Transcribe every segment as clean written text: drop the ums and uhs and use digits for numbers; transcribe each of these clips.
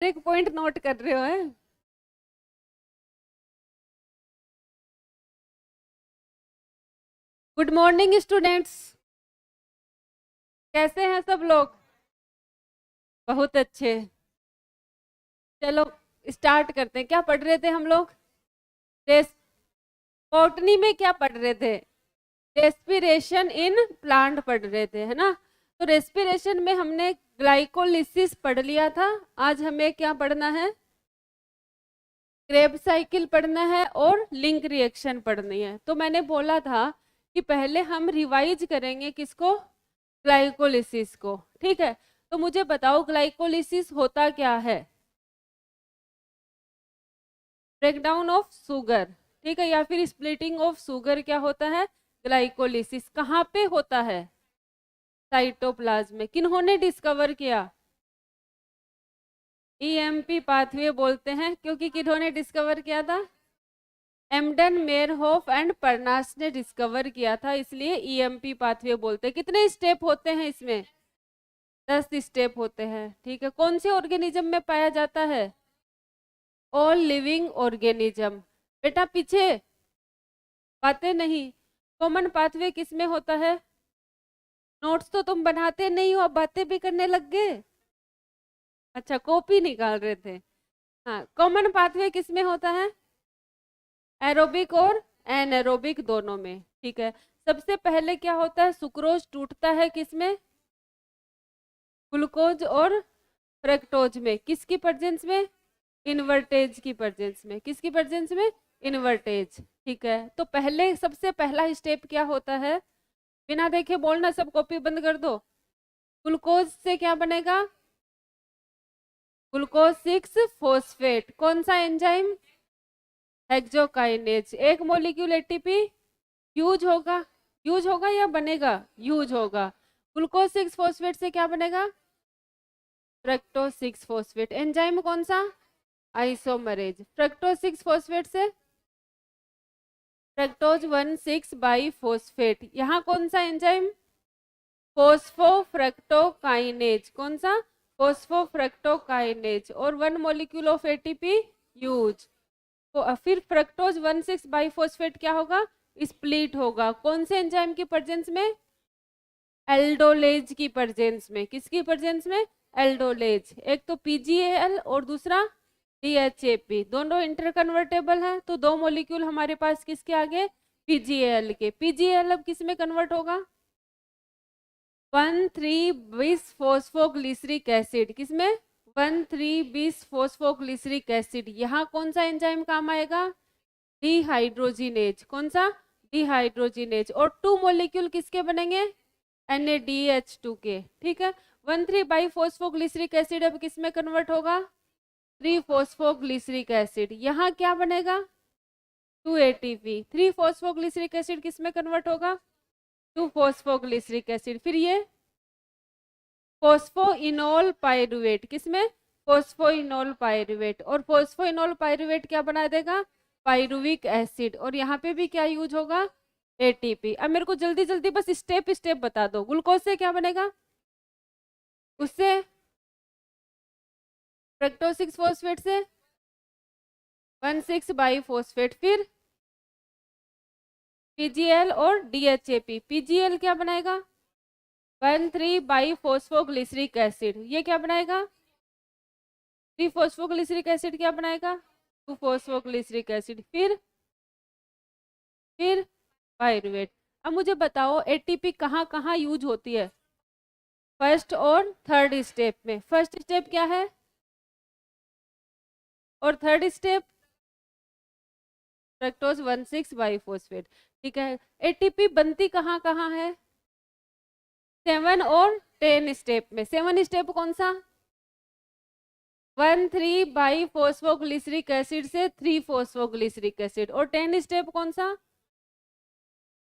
एक point note कर रहे हो है। गुड मॉर्निंग स्टूडेंट्स, कैसे हैं सब लोग? बहुत अच्छे। चलो स्टार्ट करते हैं। क्या पढ़ रहे थे हम लोग? रेस बॉटनी में क्या पढ़ रहे थे? रेस्पिरेशन इन प्लांट पढ़ रहे थे, है ना? तो रेस्पिरेशन में हमने ग्लाइकोलिसिस पढ़ लिया था। आज हमें क्या पढ़ना है? क्रेब्स साइकिल पढ़ना है और लिंक रिएक्शन पढ़नी है। तो मैंने बोला था कि पहले हम रिवाइज करेंगे किसको? ग्लाइकोलिसिस को। ठीक है, तो मुझे बताओ ग्लाइकोलिसिस होता क्या है? ब्रेकडाउन ऑफ शुगर, ठीक है, या फिर स्प्लिटिंग ऑफ शुगर क्या होता है? ग्लाइकोलिसिस। कहाँ पे होता है? साइटोप्लाज्म में। किन्होंने डिस्कवर किया? ईएमपी पाथवे बोलते हैं, क्योंकि किन्होंने डिस्कवर किया था? एमडन, मेयरहोफ एंड परनास ने डिस्कवर किया था, इसलिए ईएमपी पाथवे बोलते हैं। कितने स्टेप होते हैं इसमें? 10 स्टेप होते हैं। ठीक है, कौन से ऑर्गेनिज्म में पाया जाता है? All living organism. बेटा पीछे बातें नहीं। कॉमन पाथवे किस में होता है? नोट्स तो तुम बनाते नहीं हो, अब बातें भी करने लग गए। अच्छा, कॉपी निकाल रहे थे। हाँ, कॉमन पाथवे किस में होता है? एरोबिक और एनएरोबिक दोनों में। ठीक है, सबसे पहले क्या होता है? सुक्रोज टूटता है किस में? ग्लूकोज और फ्रक्टोज में। किसकी प्रेजेंस में? इन्वर्टेज की प्रेजेंस में। किसकी प्रेजेंस में? इन्वर्टेज। ठीक है, तो पहले सबसे पहला स्टेप क्या होता है? बिना देखे बोलना, सब कॉपी बंद कर दो। ग्लूकोज से क्या बनेगा? Glucose 6 phosphate. कौन सा एंजाइम? हेक्सोकाइनेज। एक मॉलिक्यूल एटीपी यूज होगा। यूज होगा या बनेगा? यूज होगा। ग्लूकोज 6 फॉस्फेट से क्या बनेगा? Fructose 6 phosphate. एंजाइम कौन सा? आइसोमरेज। फ्रक्टोज 6 फॉस्फेट से फ्रक्टोज 1,6 बाई फॉस्फेट। यहाँ कौन सा एंजाइम? फोस्फोफ्रक्टोकाइनेज। कौन सा? फोस्फोफ्रक्टोकाइनेज। और 1 मॉलिक्यूल ऑफ एटीपी यूज। तो फिर फ्रक्टोज 1,6 बाई फॉस्फेट क्या होगा? स्प्लिट होगा। कौन से एंजाइम की प्रेजेंस में? एल्डोलेज की प्रेजेंस में। किसकी प्रेजेंस में? एल्डोलेज। एक तो पीजीएल और दूसरा डीएचएपी। दोनों इंटरकन्वर्टेबल हैं, तो दो मॉलिक्यूल हमारे पास किसके आगे? पीजीएल के। पीजीएल अब किस में कन्वर्ट होगा? 1,3-bis phosphoglyceric acid. किसमें? 1,3-bis phosphoglyceric acid. यहाँ कौन सा एंजाइम काम आएगा? डिहाइड्रोजिनेज। कौन सा? डिहाइड्रोजिनेज। और 2 मॉलिक्यूल किसके बनेंगे? NaDH2 के। ठीक है, 1,3 बाई फॉस्फोग्लिसरिक एसिड अब किस में कन्वर्ट होगा? 3 फॉस्फोग्लिसरिक एसिड। यहाँ क्या बनेगा? 2 ATP। 3 फॉस्फोग्लिसरिक एसिड किस में कन्वर्ट होगा? 2 फॉस्फोग्लिसरिक एसिड। फिर ये फोस्फोइनोल पायरुवेट। किसमें? Phosphoenol pyruvate. और फोस्फोइनोल पायरुवेट क्या बना देगा? Pyruvic acid. और यहाँ पे भी क्या यूज होगा? एटीपी। अब मेरे को जल्दी जल्दी बस स्टेप स्टेप बता दो। ग्लूकोज से क्या बनेगा? उससे फ्रक्टोज 6 फॉस्फेट से 1,6 बाई फॉस्फेट। फिर पीजीएल और डीएचएपी। पीजीएल क्या बनाएगा? 1,3 बाई फॉस्फोग्लिसरिक एसिड। ये क्या बनाएगा? 3 फॉस्फोग्लिसरिक एसिड। क्या बनाएगा? 2 फॉस्फोग्लिसरिक एसिड। फिर पायरुवेट। अब मुझे बताओ एटीपी कहाँ कहाँ यूज होती है? फर्स्ट और थर्ड स्टेप में। फर्स्ट स्टेप क्या है और third step? Fructose 1,6 by phosphate. ठीक है, एटीपी बनती कहाँ कहाँ है? 7 और 10 स्टेप में। 7 स्टेप कौन सा? 1,3 बाई फॉस्फोग्लिसरिक एसिड से 3 फॉस्फोग्लिसरिक एसिड। और 10 स्टेप कौन सा?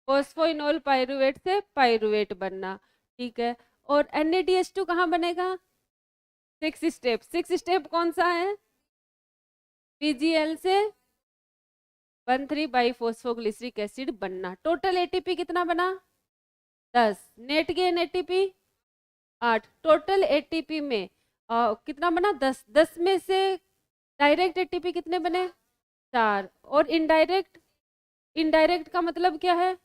फॉस्फोइनोल पायरुवेट से पायरुवेट बनना। ठीक है, और NaDH2 कहाँ बनेगा? 6 स्टेप। 6 स्टेप कौन सा है? पीजीएल से 1,3 बाई फॉस्फोग्लिसरिक एसिड बनना। टोटल एटीपी कितना बना? 10। Net gain ATP 8। Total ATP में कितना बना 10, 10 में से डायरेक्ट एटीपी कितने बने 4, और इनडायरेक्ट, इनडायरेक्ट का मतलब क्या है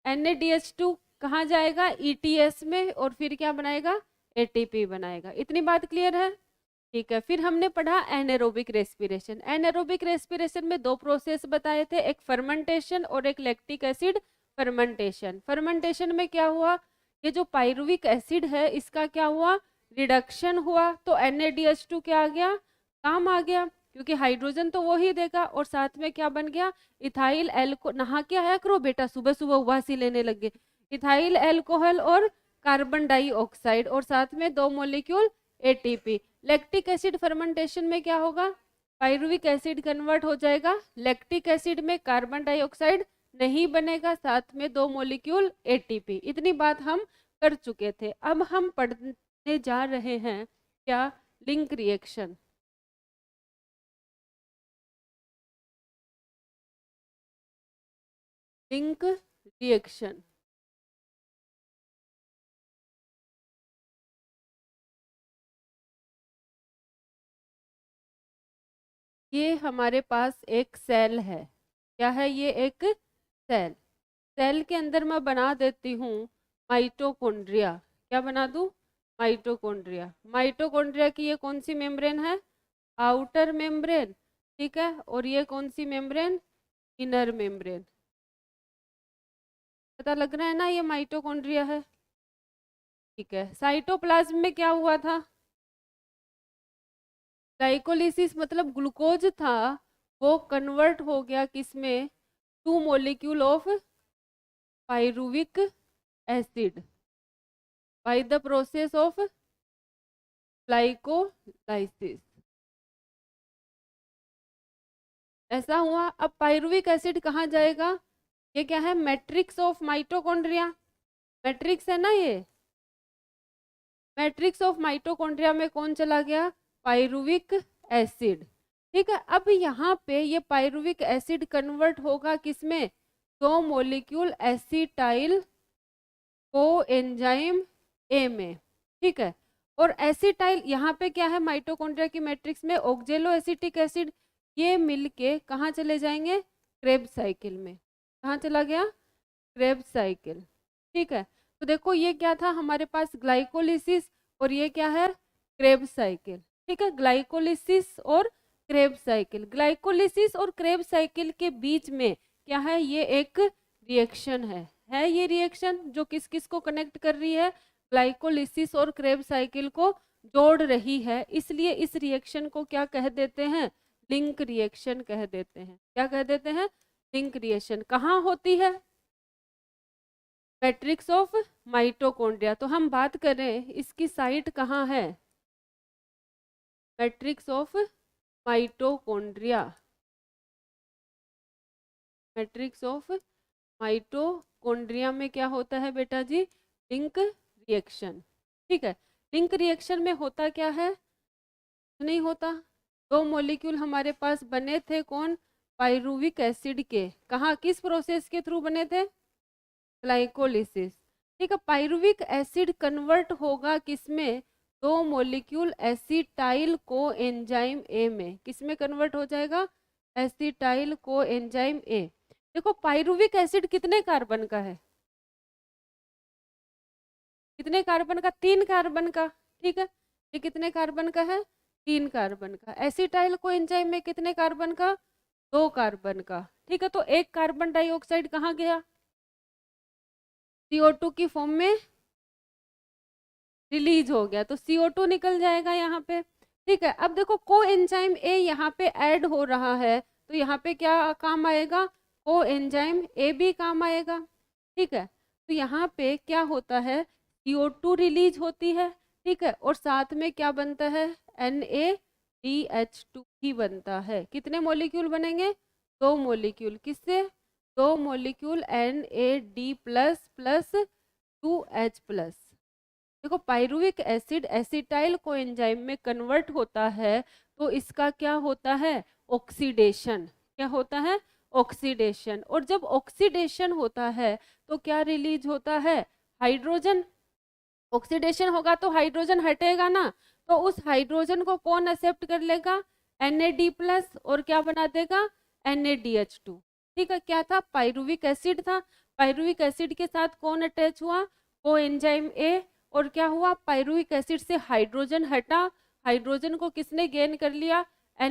NADH2 कहाँ जाएगा ETS में, और फिर क्या बनाएगा ATP बनाएगा। इतनी बात क्लियर है? ठीक है। फिर हमने पढ़ा एनारोबिक रेस्पिरेशन। एनारोबिक रेस्पिरेशन में दो प्रोसेस बताए थे, एक फर्मेंटेशन और एक लैक्टिक एसिड फर्मेंटेशन। फर्मेंटेशन में क्या हुआ, ये जो पाइरुविक एसिड है इसका क्या हुआ रिडक्शन हुआ, तो NADH2 क्या आ गया काम आ गया, क्योंकि हाइड्रोजन तो वो ही देगा, और साथ में क्या बन गया इथाइल एल्को, नहा के आया करो बेटा, सुबह सुबह उबासी लेने लग गए, इथाइल एल्कोहल और कार्बन डाइऑक्साइड, और साथ में 2 molecule ATP। Lactic acid fermentation में क्या होगा, पाइरुविक एसिड कन्वर्ट हो जाएगा लैक्टिक एसिड में, कार्बन डाइऑक्साइड नहीं बनेगा, साथ में 2 मॉलिक्यूल ATP। इतनी बात हम कर चुके थे। अब हम पढ़ने जा रहे हैं क्या, लिंक रिएक्शन। लिंक रिएक्शन ये हमारे पास एक सेल है, क्या है ये एक सेल, सेल के अंदर मैं बना देती हूँ माइटोकॉन्ड्रिया। क्या बना दूँ माइटोकॉन्ड्रिया। माइटोकॉन्ड्रिया की ये कौन सी मेम्ब्रेन है आउटर मेम्ब्रेन, ठीक है, और ये कौन सी मेम्ब्रेन इनर मेम्ब्रेन। पता लग रहा है ना ये माइटोकॉन्ड्रिया है, ठीक है। साइटोप्लाज्म में क्या हुआ था, ग्लाइकोलिसिस मतलब ग्लूकोज था वो कन्वर्ट हो गया किसमें 2 molecule of pyruvic acid by the process of glycolysis. ऐसा हुआ। अब पाइरुविक एसिड कहाँ जाएगा, ये क्या है मैट्रिक्स ऑफ माइटोकॉन्ड्रिया, मैट्रिक्स है ना ये, मैट्रिक्स ऑफ माइटोकॉन्ड्रिया में कौन चला गया पाइरुविक एसिड, ठीक है। अब यहाँ पे ये पाइरुविक एसिड कन्वर्ट होगा किसमें 2 molecule acetyl co enzyme A में, ठीक है। और एसिटाइल यहाँ पे क्या है माइटोकॉन्ड्रिया की मैट्रिक्स में ऑक्जेलो एसिटिक एसिड, ये मिलके कहाँ चले जाएंगे क्रेब्स साइकिल में, कहाँ चला गया क्रेब्स साइकिल, ठीक है। तो देखो ये क्या था हमारे पास ग्लाइकोलिसिस, और ये क्या है क्रेब्स साइकिल, ठीक है। ग्लाइकोलिसिस और क्रेब्स साइकिल, ग्लाइकोलिसिस और क्रेब्स साइकिल के बीच में क्या है ये एक रिएक्शन है ये रिएक्शन जो किस किस को कनेक्ट कर रही है ग्लाइकोलिसिस और क्रेब्स साइकिल को जोड़ रही है, इसलिए इस रिएक्शन को क्या कह देते हैं लिंक रिएक्शन कह देते हैं। क्या कह देते हैं लिंक रिएक्शन। कहाँ होती है मैट्रिक्स ऑफ माइटोकॉन्ड्रिया। तो हम बात करें इसकी साइट कहाँ है, matrix of mitochondria, matrix of mitochondria में क्या होता है बेटा जी लिंक रिएक्शन, ठीक है। लिंक रिएक्शन में होता क्या है, नहीं होता 2 मॉलिक्यूल हमारे पास बने थे कौन पाइरुविक एसिड के, कहाँ किस प्रोसेस के थ्रू बने थे ग्लाइकोलिसिस, ठीक है। पाइरुविक एसिड कन्वर्ट होगा किसमें 2 molecule acetyl co enzyme A में, किसमें कन्वर्ट हो जाएगा एसिटाइल को एंजाइम ए। देखो पाइरुविक एसिड कितने कार्बन का है, कितने कार्बन का 3 कार्बन का, ठीक है। ये कितने कार्बन का है 3 कार्बन का। एसिटाइल को एंजाइम में कितने कार्बन का 2 कार्बन का, ठीक है। तो एक कार्बन डाइऑक्साइड कहाँ गया CO2 की फॉर्म में रिलीज हो गया, तो CO2 निकल जाएगा यहाँ पे, ठीक है। अब देखो को एंजाइम ए यहाँ पे ऐड हो रहा है, तो यहाँ पे क्या काम आएगा को एंजाइम ए भी काम आएगा, ठीक है। तो यहाँ पे क्या होता है CO2 रिलीज होती है, ठीक है, और साथ में क्या बनता है NaDH2 ही बनता है। कितने मॉलिक्यूल बनेंगे 2 मॉलिक्यूल, किससे 2 molecule NaD plus 2H plus. देखो pyruvic acid acetyl coenzyme में कन्वर्ट होता है, तो इसका क्या होता है ऑक्सीडेशन, क्या होता है ऑक्सीडेशन। और जब ऑक्सीडेशन होता है तो क्या रिलीज होता है हाइड्रोजन, ऑक्सीडेशन होगा तो हाइड्रोजन हटेगा ना, तो उस हाइड्रोजन को कौन एक्सेप्ट कर लेगा, Na+, और क्या बना देगा, NaDH2। ठीक है, क्या था, पायरुविक एसिड था, पायरुविक एसिड के साथ कौन अटैच हुआ, को एंजाइम ए, और क्या हुआ, पायरुविक एसिड से हाइड्रोजन हटा, हाइड्रोजन को किसने गेन कर लिया, Na+,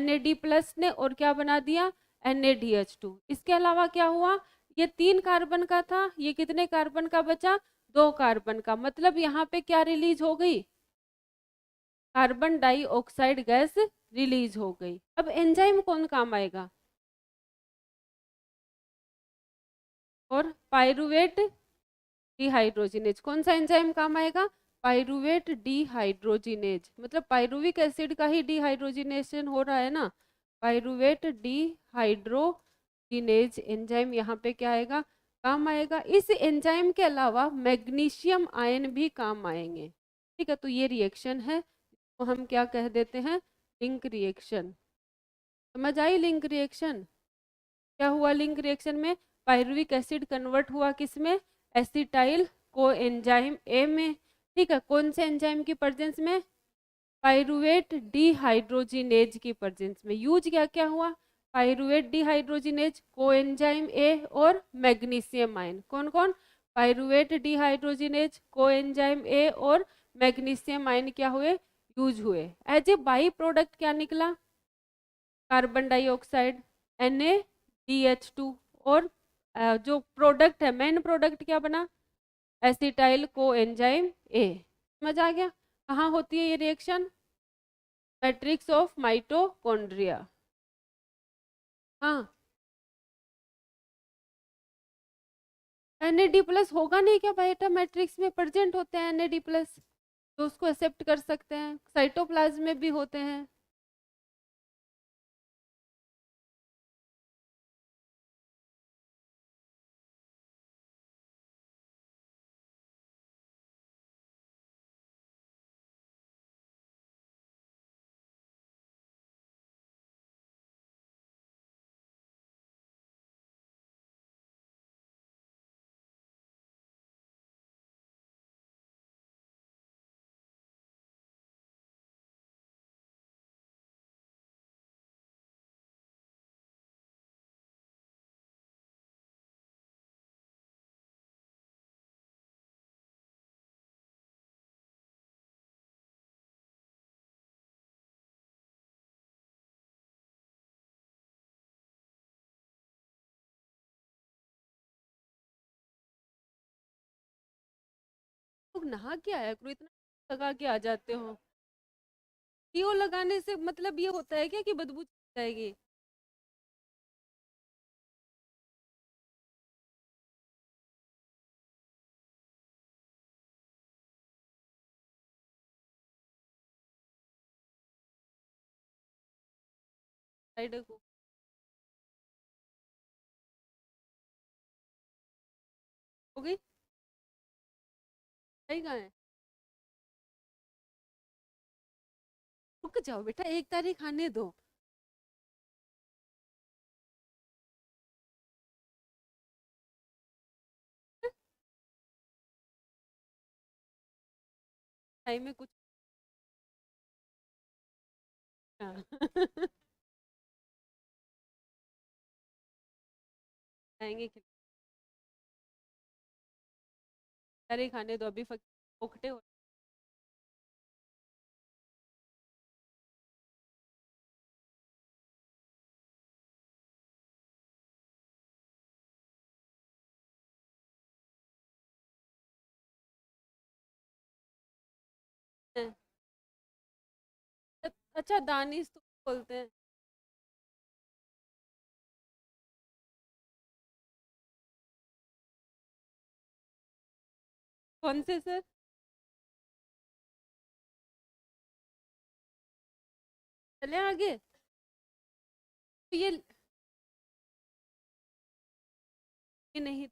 ने, और क्या बना दिया, NaDH2। इसके अलावा क्या हुआ, ये 3 कार्बन का था, ये कितने कार्बन का बचा, 2 कार्बन का, मतलब यहाँ पे क्या रिलीज हो गई, कार्बन डाइऑक्साइड गैस रिलीज हो गई। अब एंजाइम कौन काम आएगा, और पायरुवेट डिहाइड्रोजिनेज, कौन सा एंजाइम काम आएगा, पायरुवेट डिहाइड्रोजिनेज, मतलब पायरुविक एसिड का ही डिहाइड्रोजिनेशन हो रहा है ना, पायरुवेट डिहाइड्रोजिनेज एंजाइम यहाँ पे क्या आएगा, काम आएगा। इस एंजाइम के अलावा मैग्नीशियम आयन भी काम आएंगे। ठीक है, तो ये रिएक्शन है, तो हम क्या कह देते हैं, लिंक रिएक्शन। समझ आई लिंक रिएक्शन, क्या हुआ लिंक रिएक्शन में, पायरुविक एसिड कन्वर्ट हुआ किस में, एसिटाइल को एंजाइम ए में। ठीक है, कौन से एंजाइम की प्रेजेंस में, पायरुवेट डिहाइड्रोजिनेज की प्रेजेंस में। यूज क्या क्या हुआ, पायरुवेट डिहाइड्रोजिनेज, को एंजाइम ए, और मैग्नीशियम आयन, कौन कौन, पायरुवेट डिहाइड्रोजिनेज, को एंजाइम ए, और मैग्नीशियम आयन क्या हुए, यूज हुए। एज ए बाई प्रोडक्ट क्या निकला, कार्बन डाइऑक्साइड, NaDH2, और जो प्रोडक्ट है, मेन प्रोडक्ट क्या बना, एसिटाइल को एंजाइम ए। समझ आ गया, कहाँ होती है ये रिएक्शन, मैट्रिक्स ऑफ माइटोकॉन्ड्रिया। हाँ, Na+, होगा नहीं क्या बेटा, मैट्रिक्स में प्रेजेंट होते हैं Na+, तो उसको एक्सेप्ट कर सकते हैं, साइटोप्लाज्म में भी होते हैं। लोग नहा के आया करो, इतना लगा के आ जाते हो, डीओ लगाने से मतलब ये होता है क्या कि बदबू जाएगी। साइड को हो गई, सही कहाँ है, रुक जाओ बेटा, 1 तारीख आने दो। टाइम में कुछ, हाँ। आएंगे, तारीख आने दो, अभी फोकटे हो। हैं। अच्छा, दानिश तो बोलते हैं, कौन से सर, चले आगे, तो ये नहीं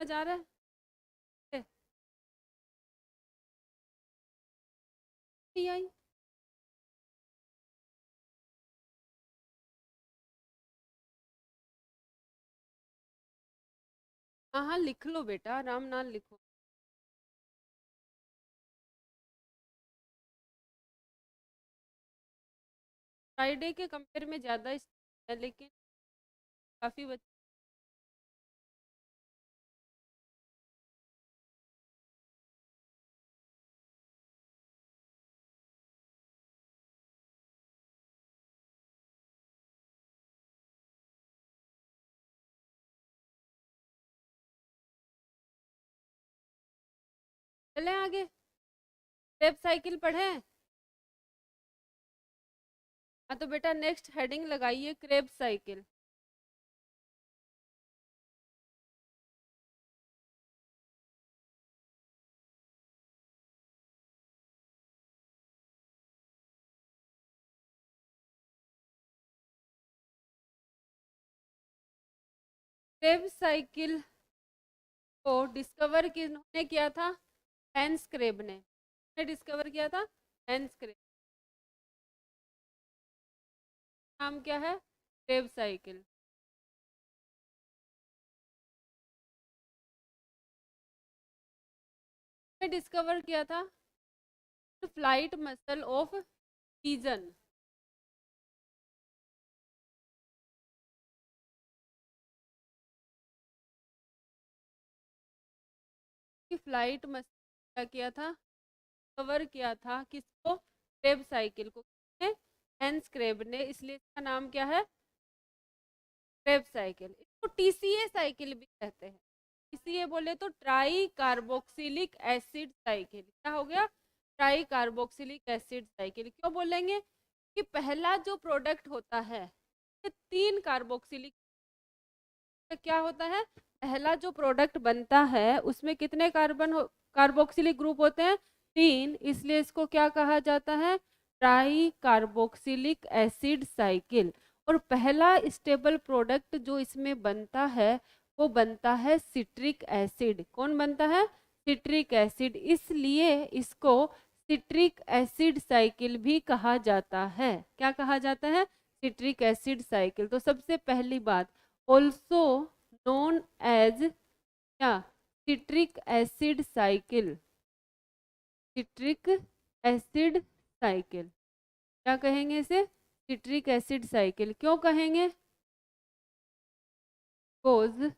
जा रहा है, नहीं आई, हाँ हाँ लिख लो बेटा, आराम नाल लिखो। फ्राइडे के कंपेयर में ज़्यादा है, लेकिन काफ़ी बच्चे चले आगे। क्रेब साइकिल पढ़े? हाँ तो बेटा नेक्स्ट हेडिंग लगाइए क्रेब साइकिल। क्रेब साइकिल को डिस्कवर किसने किया था? हैंस क्रेब ने डिस्कवर किया था। Hans Krebs. नाम क्या है? Krebs cycle. ने डिस्कवर किया था फ्लाइट मसल ऑफ पीजन। की फ्लाइट मसल क्या किया था? कवर किया था किसको? क्रेब साइकिल को। किसने? हैंस क्रेब ने। इसलिए इसका नाम क्या है? Krebs cycle. इसको टीसीए साइकिल भी कहते हैं। टीसीए बोले तो ट्राई कार्बोक्सिलिक एसिड साइकिल। क्या हो गया? Try carboxylic acid cycle. क्यों बोलेंगे? कि पहला जो प्रोडक्ट होता है ये 3 कार्बोक्सिलिक, क्या होता है? पहला जो प्रोडक्ट बनता है उसमें कितने कार्बोक्सिलिक ग्रुप होते हैं? 3। इसलिए इसको क्या कहा जाता है? Try carboxylic acid cycle. और पहला स्टेबल प्रोडक्ट जो इसमें बनता है वो बनता है सिट्रिक एसिड। कौन बनता है? Citric acid. इसलिए इसको सिट्रिक एसिड साइकिल भी कहा जाता है। क्या कहा जाता है? Citric acid cycle. तो सबसे पहली बात, ऑल्सो नोन एज क्या? Citric acid cycle. Citric acid cycle. क्या कहेंगे इसे? Citric acid cycle. क्यों कहेंगे? Because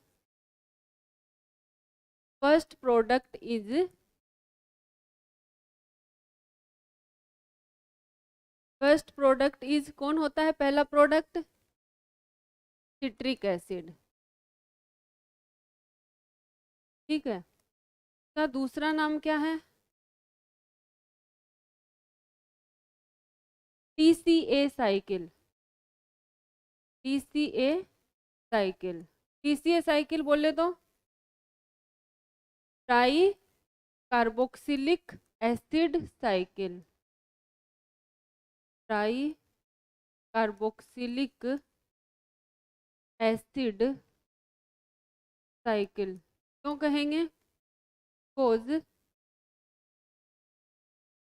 first product is, first product is कौन होता है पहला प्रोडक्ट? Citric acid. ठीक है। इसका दूसरा नाम क्या है? TCA cycle. TCA cycle. TCA cycle बोले तो try carboxylic acid cycle. Try carboxylic acid cycle. क्यों कहेंगे? बिकॉज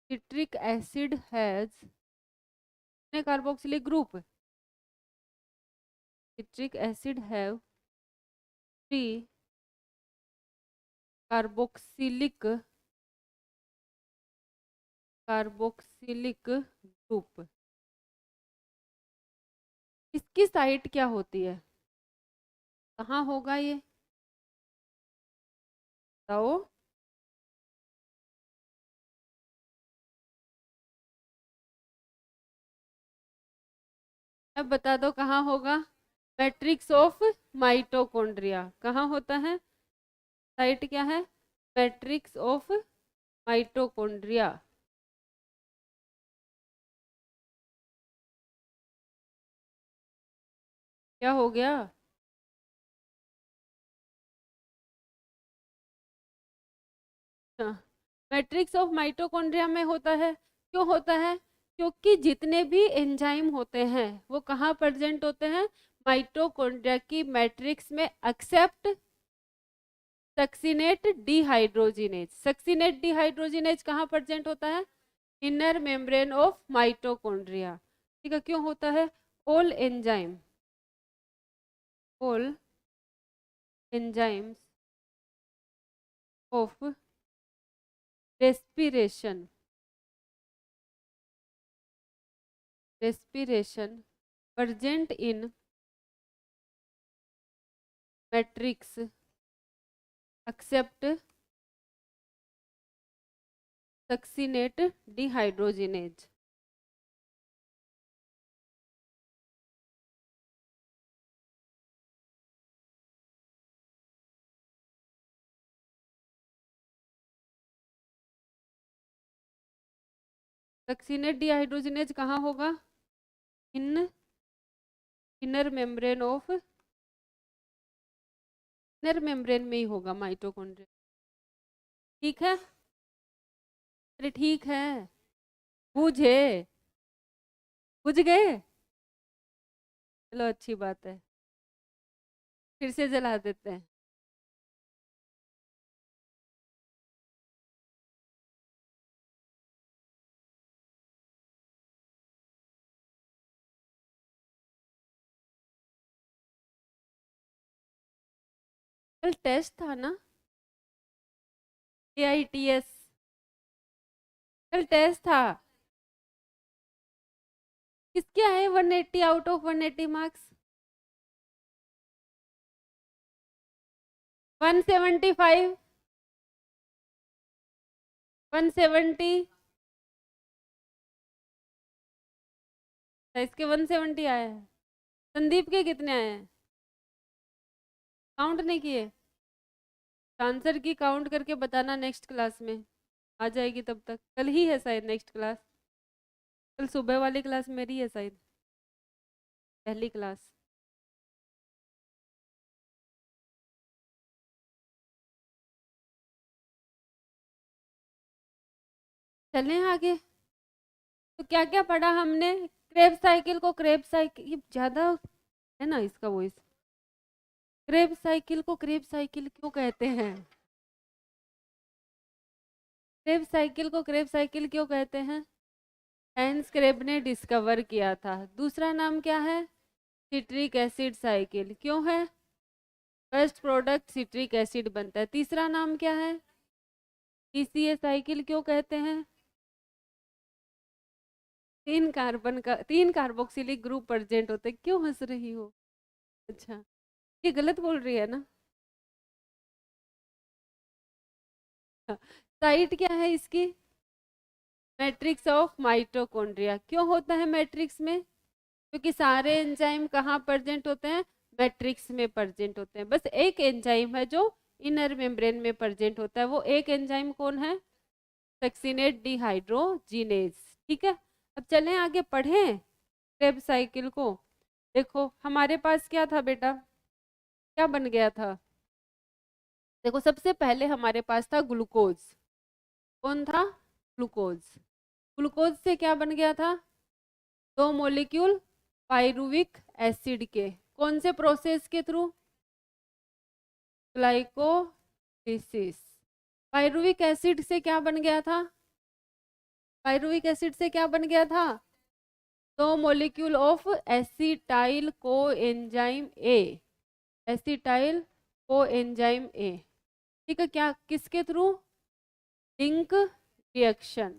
सिट्रिक एसिड हैज कितने carboxylic group? Citric acid have 3 carboxylic group. इसकी साइट क्या होती है? कहाँ होगा ये? बताओ। अब बता दो कहाँ होगा? Matrix of mitochondria. कहाँ होता है? साइट क्या है? Matrix of mitochondria. क्या हो गया? मैट्रिक्स ऑफ माइटोकॉन्ड्रिया में होता है। क्यों होता है? क्योंकि जितने भी एंजाइम होते हैं वो कहाँ प्रेजेंट होते हैं? माइटोकॉन्ड्रिया की मैट्रिक्स में, except succinate dehydrogenase. Succinate dehydrogenase कहाँ प्रेजेंट होता है? Inner membrane of mitochondria. ठीक है। क्यों होता है? All enzymes of respiration respiration present in matrix except succinate dehydrogenase. Succinate dehydrogenase कहाँ होगा? In inner membrane of, inner membrane में ही होगा माइटोकॉन्ड्रिया। ठीक है, अरे ठीक है, बुझे बुझ गए, चलो अच्छी बात है, फिर से जला देते हैं। कल टेस्ट था ना, AITS, कल टेस्ट था। किसके आए 180 आउट ऑफ 180 मार्क्स? 175, 170, इसके 170 आए हैं। संदीप के कितने आए हैं? काउंट नहीं किए? आंसर की काउंट करके बताना नेक्स्ट क्लास में आ जाएगी। तब तक कल ही है शायद नेक्स्ट क्लास, कल सुबह वाली क्लास मेरी है शायद, पहली क्लास। चलें आगे। तो क्या क्या पढ़ा हमने? क्रेब्स साइकिल को क्रेब्स साइकिल, ये ज़्यादा है ना इसका वॉइस। क्रेब्स साइकिल को क्रेब्स साइकिल क्यों कहते हैं? क्रेब्स साइकिल को क्रेब्स साइकिल क्यों कहते हैं? हैंस क्रेब ने डिस्कवर किया था। दूसरा नाम क्या है? Citric acid cycle. क्यों है? फर्स्ट प्रोडक्ट सिट्रिक एसिड बनता है। तीसरा नाम क्या है? TCA cycle. क्यों कहते हैं? 3 कार्बन का 3 कार्बोक्सिलिक ग्रुप प्रेजेंट होते। क्यों हंस रही हो? अच्छा, ये गलत बोल रही है ना? साइट क्या है इसकी? Matrix of mitochondria. क्यों होता है मैट्रिक्स में? क्योंकि सारे एंजाइम कहाँ प्रेजेंट होते हैं? मैट्रिक्स में प्रेजेंट होते हैं। बस एक एंजाइम है जो इनर मेम्ब्रेन में प्रेजेंट होता है। वो एक एंजाइम कौन है? Succinate dehydrogenase. ठीक है, अब चलें आगे पढ़ें क्रेब साइकिल को। देखो हमारे पास क्या था बेटा, क्या बन गया था? देखो सबसे पहले हमारे पास था ग्लूकोज। कौन था? ग्लूकोज। ग्लूकोज से क्या बन गया था? 2 मॉलिक्यूल पायरुविक एसिड के। कौन से प्रोसेस के थ्रू? ग्लाइकोलिसिस। पायरुविक एसिड से क्या बन गया था? पायरुविक एसिड से क्या बन गया था? 2 molecule of acetyl coenzyme A, acetyl coenzyme A. ठीक है, क्या किसके थ्रू? Link reaction.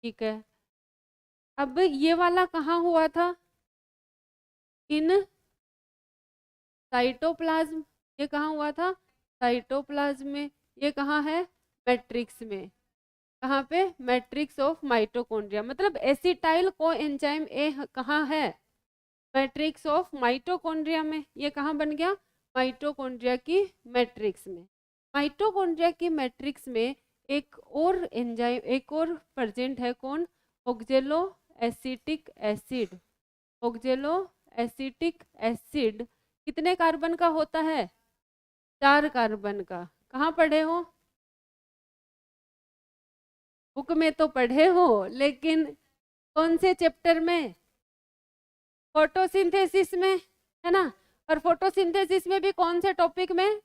ठीक है, अब ये वाला कहाँ हुआ था? In cytoplasm. ये कहाँ हुआ था? साइटोप्लाज्म में। ये कहाँ है? मैट्रिक्स में। कहाँ पे? Matrix of mitochondria. मतलब एसिटाइल कोएंजाइम ए कहाँ है? मैट्रिक्स ऑफ माइटोकॉन्ड्रिया में। ये कहाँ बन गया? माइटोकॉन्ड्रिया की मैट्रिक्स में। माइटोकॉन्ड्रिया की मैट्रिक्स में एक और एंजाइम, एक और प्रेजेंट है। कौन? ऑक्जेलो एसिटिक एसिड। ऑक्जेलो एसिटिक एसिड कितने कार्बन का होता है? 4 कार्बन का। कहाँ पढ़े हो? बुक में तो पढ़े हो, लेकिन कौन से चैप्टर में? फोटोसिंथेसिस में, है ना? और फोटोसिंथेसिस में भी कौन से टॉपिक में?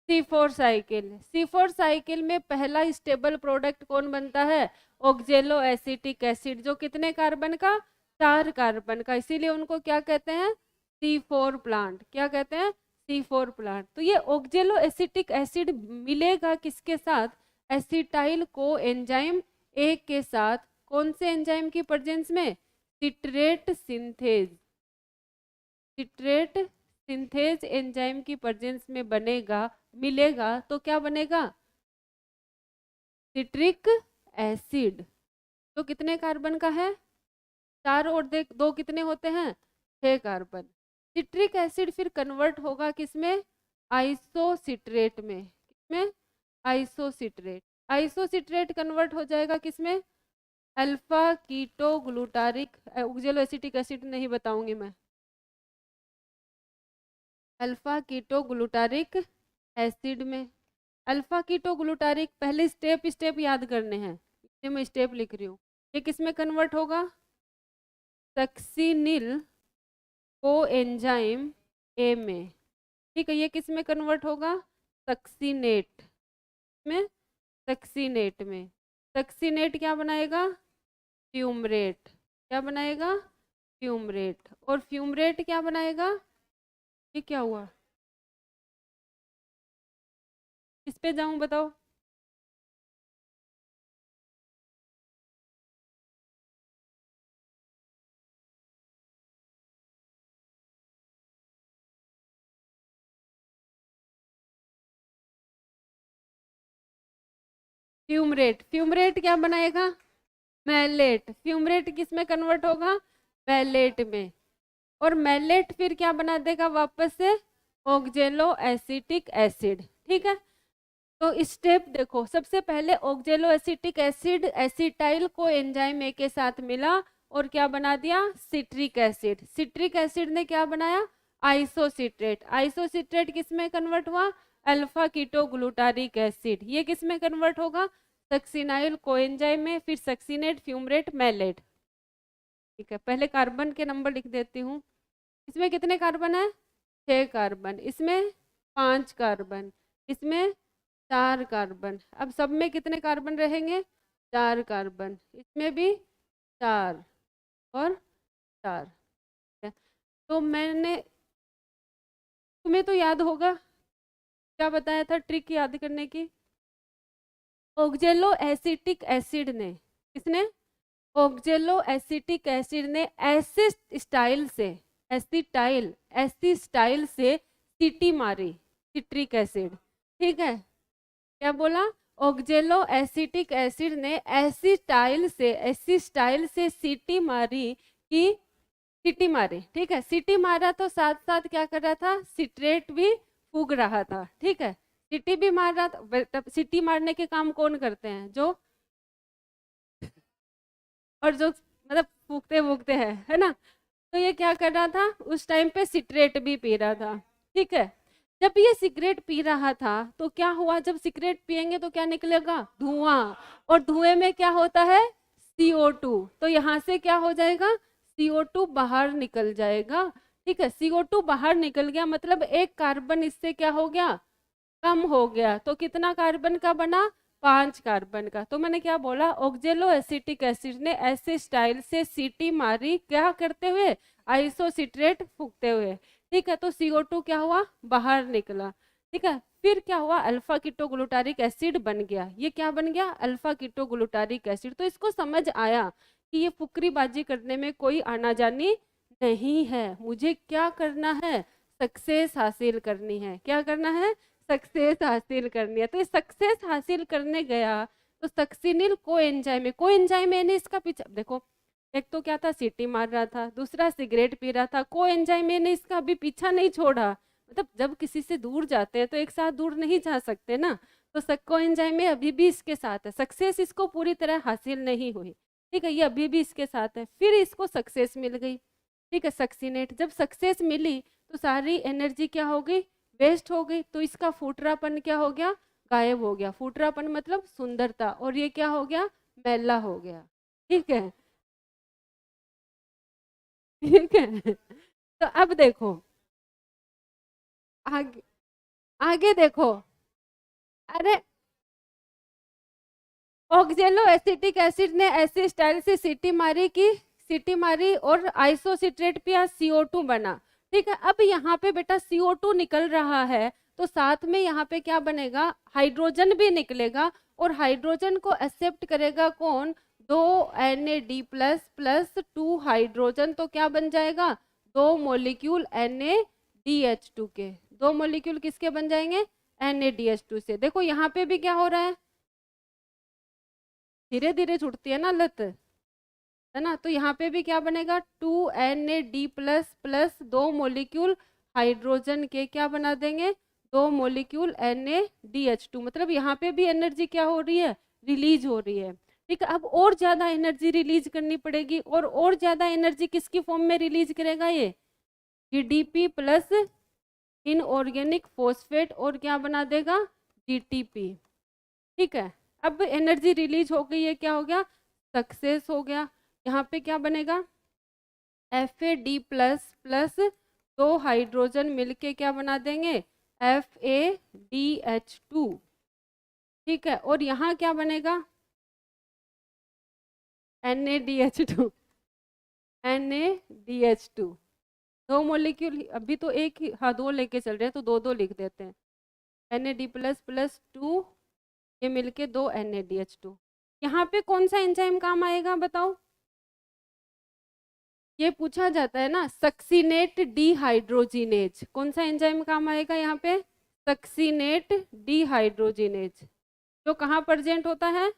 C4 cycle. C4 साइकिल में पहला स्टेबल प्रोडक्ट कौन बनता है? ऑक्जेलो एसिटिक एसिड, जो कितने कार्बन का? 4 कार्बन का। इसीलिए उनको क्या कहते हैं? C4 plant. क्या कहते हैं? C4 plant. तो ये ऑक्जेलो एसिटिक एसिड मिलेगा किसके साथ? एसिटाइल को एंजाइम ए के साथ। कौन से एंजाइम की प्रेजेंस में? Citrate synthase, citrate synthase enzyme की प्रेजेंस में बनेगा, मिलेगा तो क्या बनेगा? Citric acid. तो कितने कार्बन का है? 4 और दो कितने होते हैं? 6 कार्बन। सिट्रिक एसिड फिर कन्वर्ट होगा किसमें? आइसोसिट्रेट में। किसमें? आइसोसिट्रेट। आइसोसिट्रेट कन्वर्ट हो जाएगा किसमें? Alpha ketoglutaric, oxaloacetic acid नहीं बताऊंगी मैं, अल्फा कीटो ग्लूटारिक एसिड में। अल्फा कीटो ग्लूटारिक, पहले स्टेप याद करने हैं, इसलिए मैं स्टेप लिख रही हूँ। ये किसमें कन्वर्ट होगा? सक्सिनिल को एंजाइम ए में। ठीक है, ये किस में कन्वर्ट होगा? सक्सीनेट में, सक्सीनेट में। सक्सीनेट क्या बनाएगा? फ्यूमरेट। क्या बनाएगा? फ्यूमरेट। और फ्यूमरेट क्या बनाएगा? ये क्या हुआ? किस पे जाऊं बताओ? फ्यूमरेट। फ्यूमरेट क्या बनाएगा? मैलेट। फ्यूमरेट किस में कन्वर्ट होगा? मैलेट में। और मैलेट फिर क्या बना देगा वापस से? Oxaloacetic acid. ठीक है, तो स्टेप देखो, सबसे पहले ऑक्जेलो एसिटिक एसिड एसिटाइल को एंजाइम ए के साथ मिला और क्या बना दिया? Citric acid. सिट्रिक एसिड ने क्या बनाया? आइसोसिट्रेट। आइसोसिट्रेट किस में कन्वर्ट हुआ? Alpha ketoglutaric acid. ये किस में कन्वर्ट होगा? सक्सिनाइल कोएंजाइम में, फिर सक्सिनेट, फ्यूमरेट, मैलेट। ठीक है, पहले कार्बन के नंबर लिख देती हूँ। इसमें कितने कार्बन है? 6 कार्बन। इसमें 5 कार्बन। इसमें 4 कार्बन। अब सब में कितने कार्बन रहेंगे? 4 कार्बन। इसमें भी 4 और 4। तो मैंने, तुम्हें तो याद होगा क्या बताया था ट्रिक याद करने की? ऑक्जेलो एसिटिक एसिड ने, किसने? ऑक्जेलो एसिटिक एसिड ने एसिटाइल से, एसिटाइल, एसिटाइल से सीटी मारी, सिट्रिक एसिड। ठीक है, क्या बोला? ऑक्जेलो एसिटिक एसिड ने एसिटाइल से, एसिटाइल से सीटी मारी कि, सीटी मारी। ठीक है, सीटी मारा तो साथ साथ क्या कर रहा था? सिट्रेट भी फूक रहा था। ठीक है, सीटी भी मार रहा था। सीटी मारने के काम कौन करते हैं? जो, और जो मतलब फूकते फूकते हैं, है ना? तो ये क्या कर रहा था उस टाइम पे? सिगरेट भी पी रहा था। ठीक है, जब ये सिगरेट पी रहा था तो क्या हुआ? जब सिगरेट पिएंगे तो क्या निकलेगा? धुआं। और धुएं में क्या होता है? CO2। तो यहाँ से क्या हो जाएगा? CO2 बाहर निकल जाएगा। ठीक है, CO2 बाहर निकल गया मतलब एक कार्बन इससे क्या हो गया? कम हो गया। तो कितना कार्बन का बना? 5 कार्बन का। तो मैंने क्या बोला? ऑक्जेलो एसिटिक एसिड ने ऐसे स्टाइल से सीटी मारी, क्या करते हुए? आइसोसिट्रेट फूकते हुए। ठीक है, तो CO2 क्या हुआ? बाहर निकला। ठीक है, फिर क्या हुआ? अल्फा कीटोग्लूटारिक एसिड बन गया। ये क्या बन गया? Alpha ketoglutaric acid. तो इसको समझ आया कि ये फुकरीबाजी करने में कोई आना जानी नहीं है। मुझे क्या करना है? सक्सेस हासिल करनी है। क्या करना है? सक्सेस हासिल करनी है। तो सक्सेस हासिल करने गया तो सक्सिनिल को एंजाइम, को एंजाइम ने इसका पीछा देखो, एक तो क्या था? सीटी मार रहा था, दूसरा सिगरेट पी रहा था। को एंजाइम ने इसका अभी पीछा नहीं छोड़ा। मतलब जब किसी से दूर जाते हैं तो एक साथ दूर नहीं जा सकते ना। तो को एंजाइम अभी भी इसके साथ है। सक्सेस इसको पूरी तरह हासिल नहीं हुई। ठीक है, ये अभी भी इसके साथ है। फिर इसको सक्सेस मिल गई। ठीक है, सक्सीनेट। जब सक्सेस मिली तो सारी एनर्जी क्या हो गई? वेस्ट हो गई। तो इसका फुटरापन क्या हो गया? गायब हो गया। फुटरापन मतलब सुंदरता, और ये क्या हो गया? मैला हो गया। ठीक है, ठीक है। तो अब देखो आगे, आगे देखो। अरे, ऑक्जेलो एसिटिक एसिड ने ऐसे स्टाइल से सीटी मारी कि, सीटी मारी और आइसोसिट्रेट पिया, CO2 बना। ठीक है, अब यहाँ पे बेटा CO2 निकल रहा है तो साथ में यहाँ पे क्या बनेगा? हाइड्रोजन भी निकलेगा। और हाइड्रोजन को एक्सेप्ट करेगा कौन? दो Na प्लस प्लस 2 हाइड्रोजन, तो क्या बन जाएगा, दो मोलिक्यूल NaDH2 के, दो मोलिक्यूल किसके बन जाएंगे, NaDH2 से। देखो यहाँ पे भी क्या हो रहा है, धीरे धीरे छूटती है ना लत, है ना, तो यहाँ पे भी क्या बनेगा, 2Na प्लस प्लस दो मोलिक्यूल हाइड्रोजन के क्या बना देंगे, दो मोलिक्यूल NaDH2, मतलब यहाँ पे भी एनर्जी क्या हो रही है, रिलीज हो रही है। ठीक है, अब और ज्यादा एनर्जी रिलीज करनी पड़ेगी, और ज्यादा एनर्जी किसकी फॉर्म में रिलीज करेगा ये, GDP प्लस इनऑर्गेनिक फॉस्फेट, और क्या बना देगा, GTP। ठीक है, अब एनर्जी रिलीज हो गई है, क्या हो गया, सक्सेस हो गया। यहाँ पे क्या बनेगा, FAD प्लस प्लस दो हाइड्रोजन मिलके क्या बना देंगे, FADH2। ठीक है, और यहाँ क्या बनेगा, NaDH2, NaDH2, दो मोलिक्यूल, अभी तो एक ही, हाँ दो लेके चल रहे हैं तो दो दो लिख देते हैं, NAD प्लस प्लस 2, ये मिलके दो NaDH2। यहाँ पे कौन सा एंजाइम काम आएगा बताओ, ये पूछा जाता है ना, सक्सीनेट डीहाइड्रोजिनेज, कौन सा एंजाइम काम आएगा यहाँ पे, सक्सीनेट डीहाइड्रोजिनेज, जो कहाँ प्रेजेंट होता है,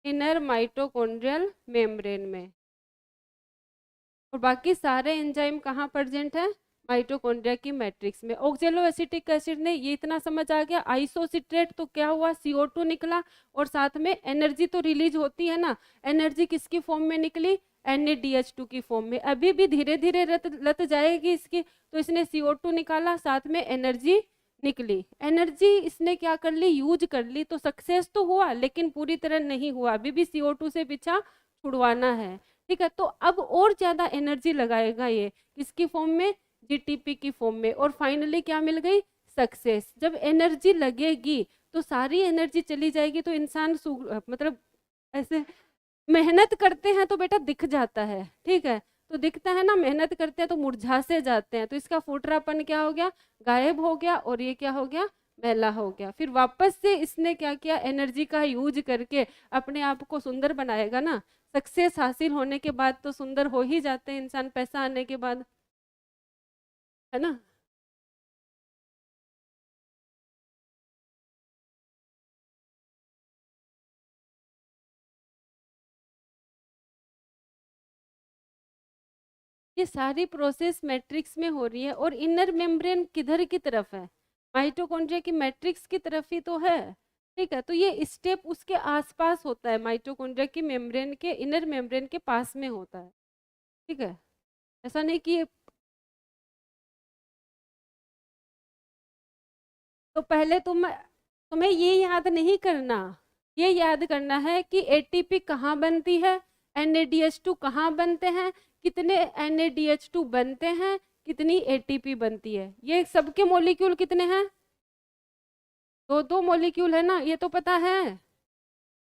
इनर माइटोकॉन्ड्रियल मेम्ब्रेन में, और बाकी सारे एंजाइम कहाँ प्रेजेंट है, माइटोकॉन्ड्रिया की मैट्रिक्स में। ऑक्जेलो एसिटिक एसिड ने, ये इतना समझ आ गया, आइसोसिट्रेट तो क्या हुआ, CO2 निकला, और साथ में एनर्जी तो रिलीज होती है ना, एनर्जी किसकी फॉर्म में निकली, NaDH2 की फॉर्म में। अभी भी धीरे धीरे लत जाएगी इसकी, तो इसने CO2 निकाला, साथ में एनर्जी निकली, एनर्जी इसने क्या कर ली, यूज कर ली, तो सक्सेस तो हुआ लेकिन पूरी तरह नहीं हुआ, अभी भी CO2 से पीछा छुड़वाना है। ठीक है, तो अब और ज्यादा एनर्जी लगाएगा ये, किसकी फॉर्म में, GTP की फॉर्म में, और फाइनली क्या मिल गई, सक्सेस। जब एनर्जी लगेगी तो सारी एनर्जी चली जाएगी, तो इंसान मतलब ऐसे मेहनत करते हैं तो बेटा दिख जाता है, ठीक है, तो दिखता है ना, मेहनत करते हैं तो मुरझा से जाते हैं, तो इसका फुटरापन क्या हो गया, गायब हो गया, और ये क्या हो गया, मैला हो गया। फिर वापस से इसने क्या किया, एनर्जी का यूज करके अपने आप को सुंदर बनाएगा ना, सक्सेस हासिल होने के बाद तो सुंदर हो ही जाते हैं इंसान, पैसा आने के बाद, है ना। ये सारी प्रोसेस मैट्रिक्स में हो रही है, और इनर मेम्ब्रेन किधर की तरफ है, माइटोकॉन्ड्रिया की मैट्रिक्स की तरफ ही तो है। ठीक है, तो ये स्टेप उसके आसपास होता है, माइटोकॉन्ड्रिया की मेम्ब्रेन के, इनर मेम्ब्रेन के पास में होता है। ठीक है, ऐसा नहीं कि तो पहले तुम्हें ये याद नहीं करना, ये याद करना है कि ATP कहाँ बनती है, NaDH2 कहाँ बनते हैं, कितने NaDH2 बनते हैं, कितनी ATP बनती है, ये सबके मॉलिक्यूल कितने हैं, दो दो मॉलिक्यूल है ना, ये तो पता है,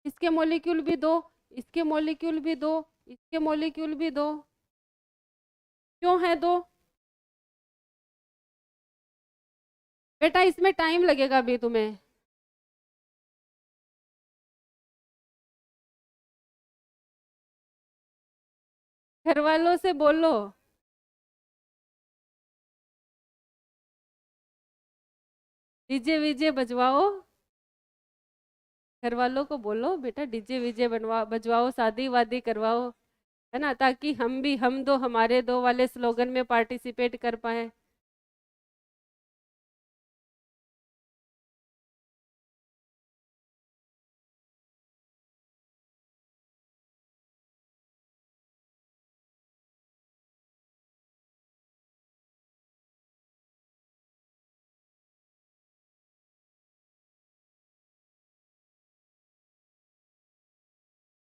इसके मॉलिक्यूल भी दो, इसके मॉलिक्यूल भी दो, इसके मॉलिक्यूल भी दो, क्यों है दो, बेटा इसमें टाइम लगेगा अभी तुम्हें, घर वालों से बोलो, डीजे वीजे बजवाओ, घर वालों को बोलो बेटा डीजे वीजे बनवा बजवाओ, शादी वादी करवाओ, है ना, ताकि हम भी, हम दो हमारे दो वाले स्लोगन में पार्टिसिपेट कर पाए।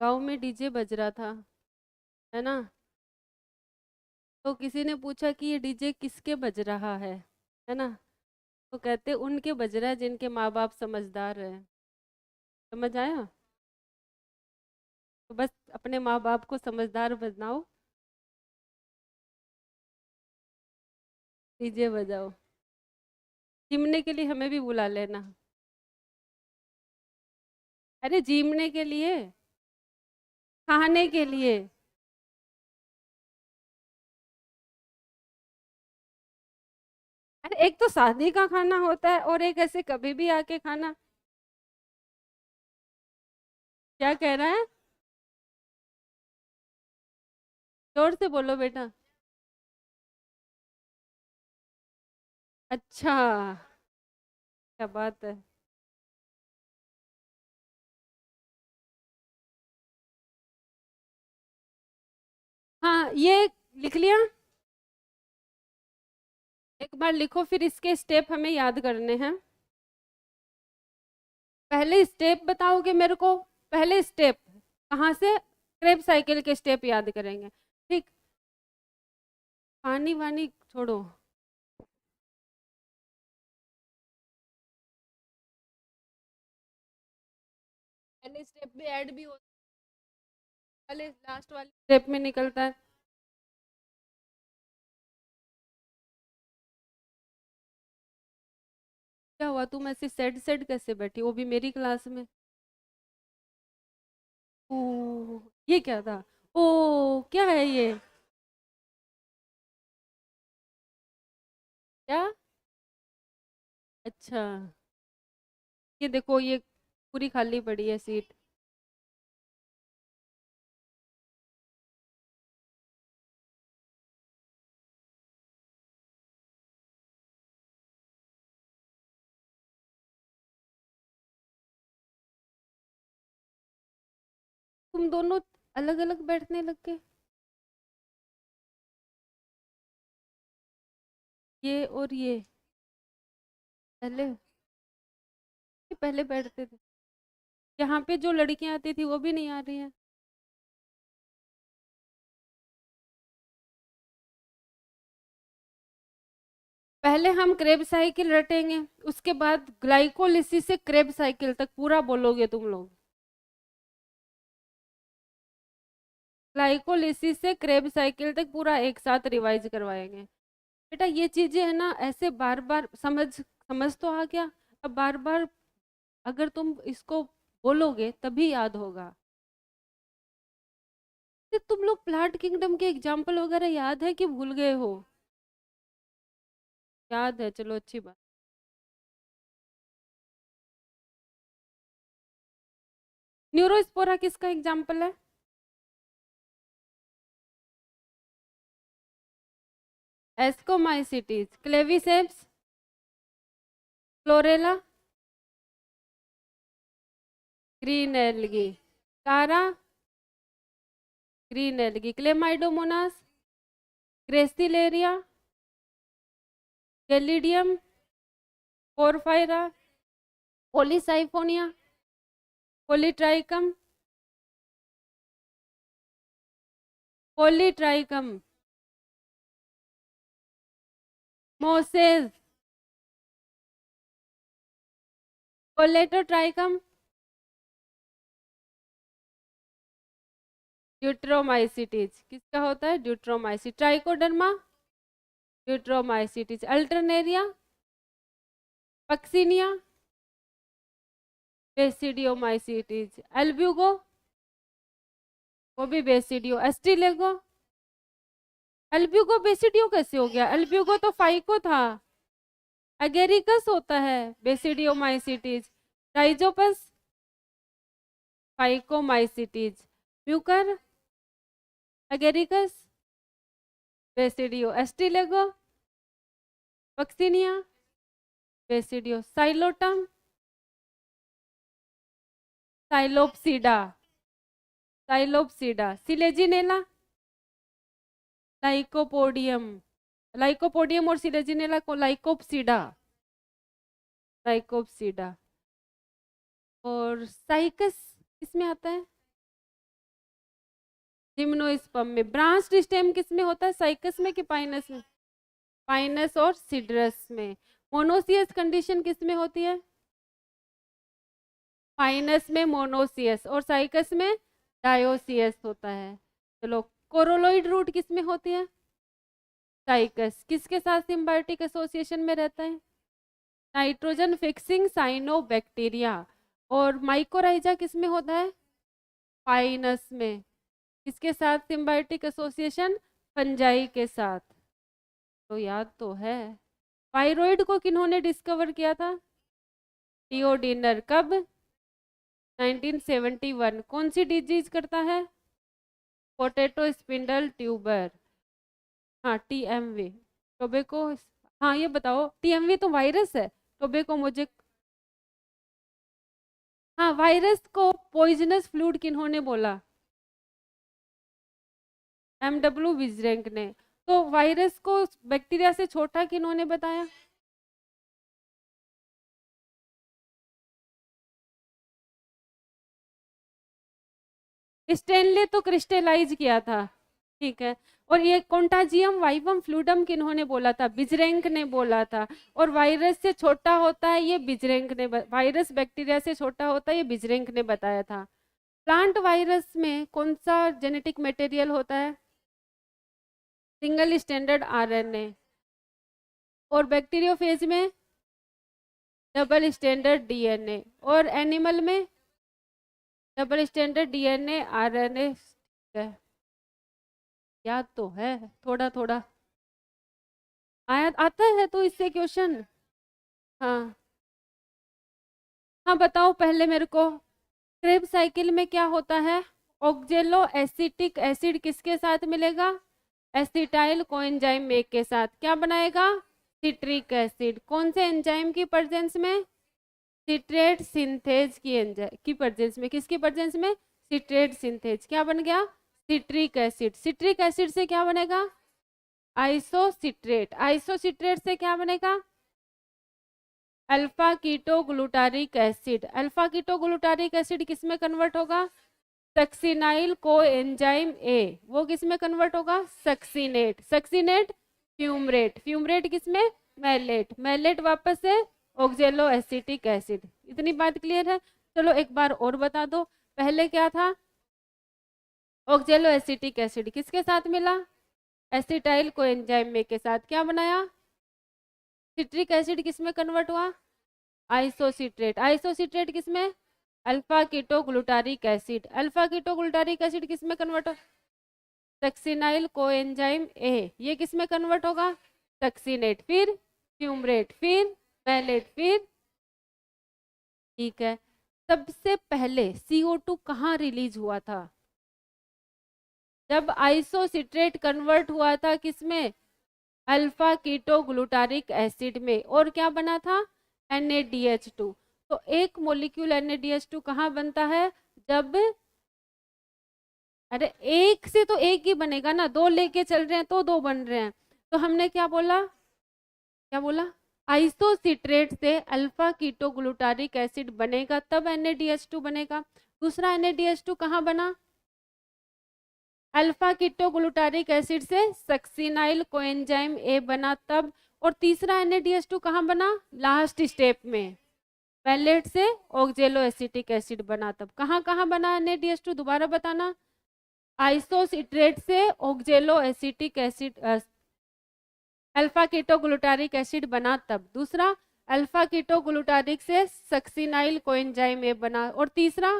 गांव में डीजे बज रहा था, है ना, तो किसी ने पूछा कि ये डीजे किसके बज रहा है ना, तो कहते उनके बज रहा है जिनके माँ बाप समझदार है। समझ आया, तो बस अपने माँ बाप को समझदार बनाओ, डीजे बजाओ, जिमने के लिए हमें भी बुला लेना, अरे जिमने के लिए, खाने के लिए। अरे एक तो शादी का खाना होता है और एक ऐसे कभी भी आके खाना। क्या कह रहा है? जोर से बोलो बेटा। अच्छा, क्या बात है। हाँ, ये लिख लिया। एक बार लिखो, फिर इसके स्टेप हमें याद करने हैं। पहले स्टेप बताओगे मेरे को। पहले स्टेप कहाँ से? क्रेब साइकिल के स्टेप याद करेंगे। ठीक। पानी वानी छोड़ो। पहले स्टेप में ऐड भी होता है, पहले लास्ट वाले स्टेप में निकलता है। क्या हुआ, तुम ऐसे सेड सेड कैसे बैठी, वो भी मेरी क्लास में? ओ, ये क्या था? ओ, क्या है ये? क्या? अच्छा, ये देखो, ये पूरी खाली पड़ी है सीट। तुम दोनों अलग अलग बैठने लग गए। ये और ये पहले, ये पहले बैठते थे। यहाँ पे जो लड़कियां आती थी वो भी नहीं आ रही हैं। पहले हम क्रेब साइकिल रटेंगे, उसके बाद ग्लाइकोलिसिस से क्रेब साइकिल तक पूरा बोलोगे तुम लोग। ग्लाइकोलिसिस से क्रेब साइकिल तक पूरा एक साथ रिवाइज करवाएंगे। बेटा ये चीजें है ना, ऐसे बार बार समझ समझ तो आ गया। अब बार बार अगर तुम इसको बोलोगे तभी याद होगा। तो तुम लोग प्लांट किंगडम के एग्जाम्पल वगैरह याद है कि भूल गए हो? याद है, चलो अच्छी बात। न्यूरोस्पोरा किसका एग्जाम्पल है? Ascomycetes, Claviceps, Chlorella, green algae, Chara, green algae, Chlamydomonas, Gracilaria, Gelidium, Porphyra, Polysiphonia, Polytrichum, Polytrichum, mosses, Colletotrichum, deuteromycetes किसका होता है? Deuteromyces, Trichoderma, deuteromycetes, Alternaria, Puccinia, basidiomycetes, Albugo, वो भी बेसिडियो, एस्टिलेगो। एल्ब्यूगो बेसिडियो कैसे हो गया? एल्ब्यूगो तो फाइको था। एगेरिकस होता है basidiomycetes. Rhizopus, phycomycetes. Mucor, Agaricus, basidio, Ustilago, Puccinia, basidio, Psilotum, Psilopsida, Psilopsida, Selaginella, Lycopodium. Lycopodium और सिलेजिनेला को लाइकोप्सीडा, लाइकोप्सीडा। और साइकस किसमें आता है? जिम्नोस्पर्म में। ब्रांच्ड स्टेम किसमें होता है? साइकस में कि पाइनस में? पाइनस और सिड्रस में। मोनोसियस कंडीशन किसमें होती है? पाइनस में मोनोसियस, और साइकस में डायोसियस होता है। चलो, कोरोलोइड रूट किसमें होती है? साइकस। किसके साथ सिम्बायोटिक एसोसिएशन में रहता है? Nitrogen fixing cyanobacteria. और माइकोराइजा किसमें होता है? पाइनस में। किसके साथ सिम्बायोटिक एसोसिएशन? फंजाई के साथ। तो याद तो है। पाइरोइड को किन्होंने डिस्कवर किया था? टियोडिनर। कब? 1971। कौन सी डिजीज करता है? Potato spindle tuber. हाँ, टीएमवी। टोबैको। हाँ, ये बताओ, टीएमवी तो वायरस है। टोबैको मुझे। हाँ, वायरस को पॉइजनस फ्लूइड किन्होंने बोला? एमडब्ल्यू विजरेंक ने। तो वायरस को बैक्टीरिया से छोटा किन्होंने बताया? स्टेनले तो क्रिस्टलाइज किया था। ठीक है। और ये कॉन्टाजियम वाइवम फ्लूडम किन्होंने बोला था? बिजरेंक ने बोला था। और वायरस से छोटा होता है, ये बिजरेंक ने वायरस बैक्टीरिया से छोटा होता है, ये बिजरेंक ने बताया था। प्लांट वायरस में कौन सा जेनेटिक मटेरियल होता है? Single standard RNA. और बैक्टीरियोफेज में डबल स्टैंडर्ड डीएनए। और एनिमल में डबल स्टैंडर्ड डीएनए आरएनए। याद तो है थोड़ा थोड़ा। आया आता है तो इससे क्वेश्चन। हाँ। हाँ, बताओ पहले मेरे को। क्रेब साइकिल में क्या होता है? ऑक्जेलो एसिटिक एसिड किसके साथ मिलेगा? एसिटाइल कोएंजाइम एक के साथ क्या बनाएगा? Citric acid. कौन से एंजाइम की प्रेजेंस में? सिट्रेट सिंथेज की एंजाइम की प्रेजेंस में। किसकी प्रेजेंस में? Citrate synthase. क्या बन गया? Citric acid. सिट्रिक एसिड से क्या बनेगा? आइसोसिट्रेट। आइसोसिट्रेट से क्या बनेगा? Alpha ketoglutaric acid. Alpha ketoglutaric acid किस में कन्वर्ट होगा? सक्सिनाइल को एंजाइम ए। वो किस में कन्वर्ट होगा? सक्सिनेट। Succinate fumarate. फ्यूमरेट किस में? मैलेट। मैलेट वापस से ऑक्जेलो एसिटिक एसिड। इतनी बात क्लियर है? चलो एक बार और बता दो। पहले क्या था? ऑक्जेलो एसिटिक एसिड किसके साथ मिला? एसिटाइल को एंजाइम ए के साथ क्या बनाया? सिट्रिक एसिड किस में कन्वर्ट हुआ? आइसोसिट्रेट। आइसोसिट्रेट किस में? Alpha ketoglutaric acid. Alpha ketoglutaric acid किस में कन्वर्ट हो? Succinyl coenzyme A. ये किस में कन्वर्ट होगा? सक्सिनेट। फिर फ्यूमरेट। फिर मैलेट। फिर। ठीक है। सबसे पहले CO2 कहाँ रिलीज हुआ था? जब आइसोसिट्रेट कन्वर्ट हुआ था किसमें? अल्फा कीटो ग्लूटारिक एसिड में। और क्या बना था? NaDH2। तो एक मोलिक्यूल NaDH2 कहाँ बनता है? जब, अरे एक से तो एक ही बनेगा ना, दो लेके चल रहे हैं तो दो बन रहे हैं। तो हमने क्या बोला? क्या बोला? आइसोसिट्रेट से अल्फा कीटो ग्लूटारिक एसिड बनेगा तब NaDH2 बनेगा। दूसरा NaDH2 कहाँ बना? अल्फा कीटो ग्लूटारिक एसिड से सक्सिनाइल कोएंजाइम ए बना तब। और तीसरा NaDH2 कहाँ बना? लास्ट स्टेप में मैलेट से ऑक्जेलो एसिटिक एसिड बना तब। कहाँ कहाँ बना NaDH2? दोबारा बताना। आइसोसिट्रेट से oxaloacetic acid alpha ketoglutaric acid बना तब। दूसरा अल्फा कीटो ग्लूटारिक से सक्सिनाइल कोएंजाइम ए बना। और तीसरा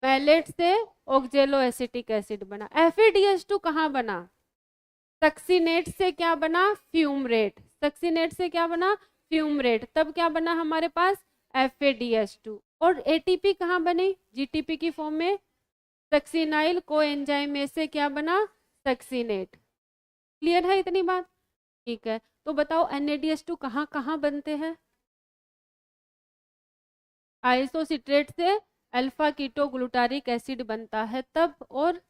मैलेट से ऑक्जेलो एसिटिक एसिड बना। FADH2 कहाँ बना? सक्सिनेट से क्या बना? फ्यूमरेट। सक्सिनेट से क्या बना? फ्यूमरेट। तब क्या बना हमारे पास? FADH2। और ATP कहाँ बनी? GTP की फॉर्म में सक्सिनाइल को एंजाइम में से क्या बना? सक्सिनेट। क्लियर है इतनी बात? ठीक है। तो बताओ NaDH2 कहाँ कहाँ बनते हैं? आइसोसिट्रेट से अल्फा कीटो ग्लूटारिक एसिड बनता है तब। और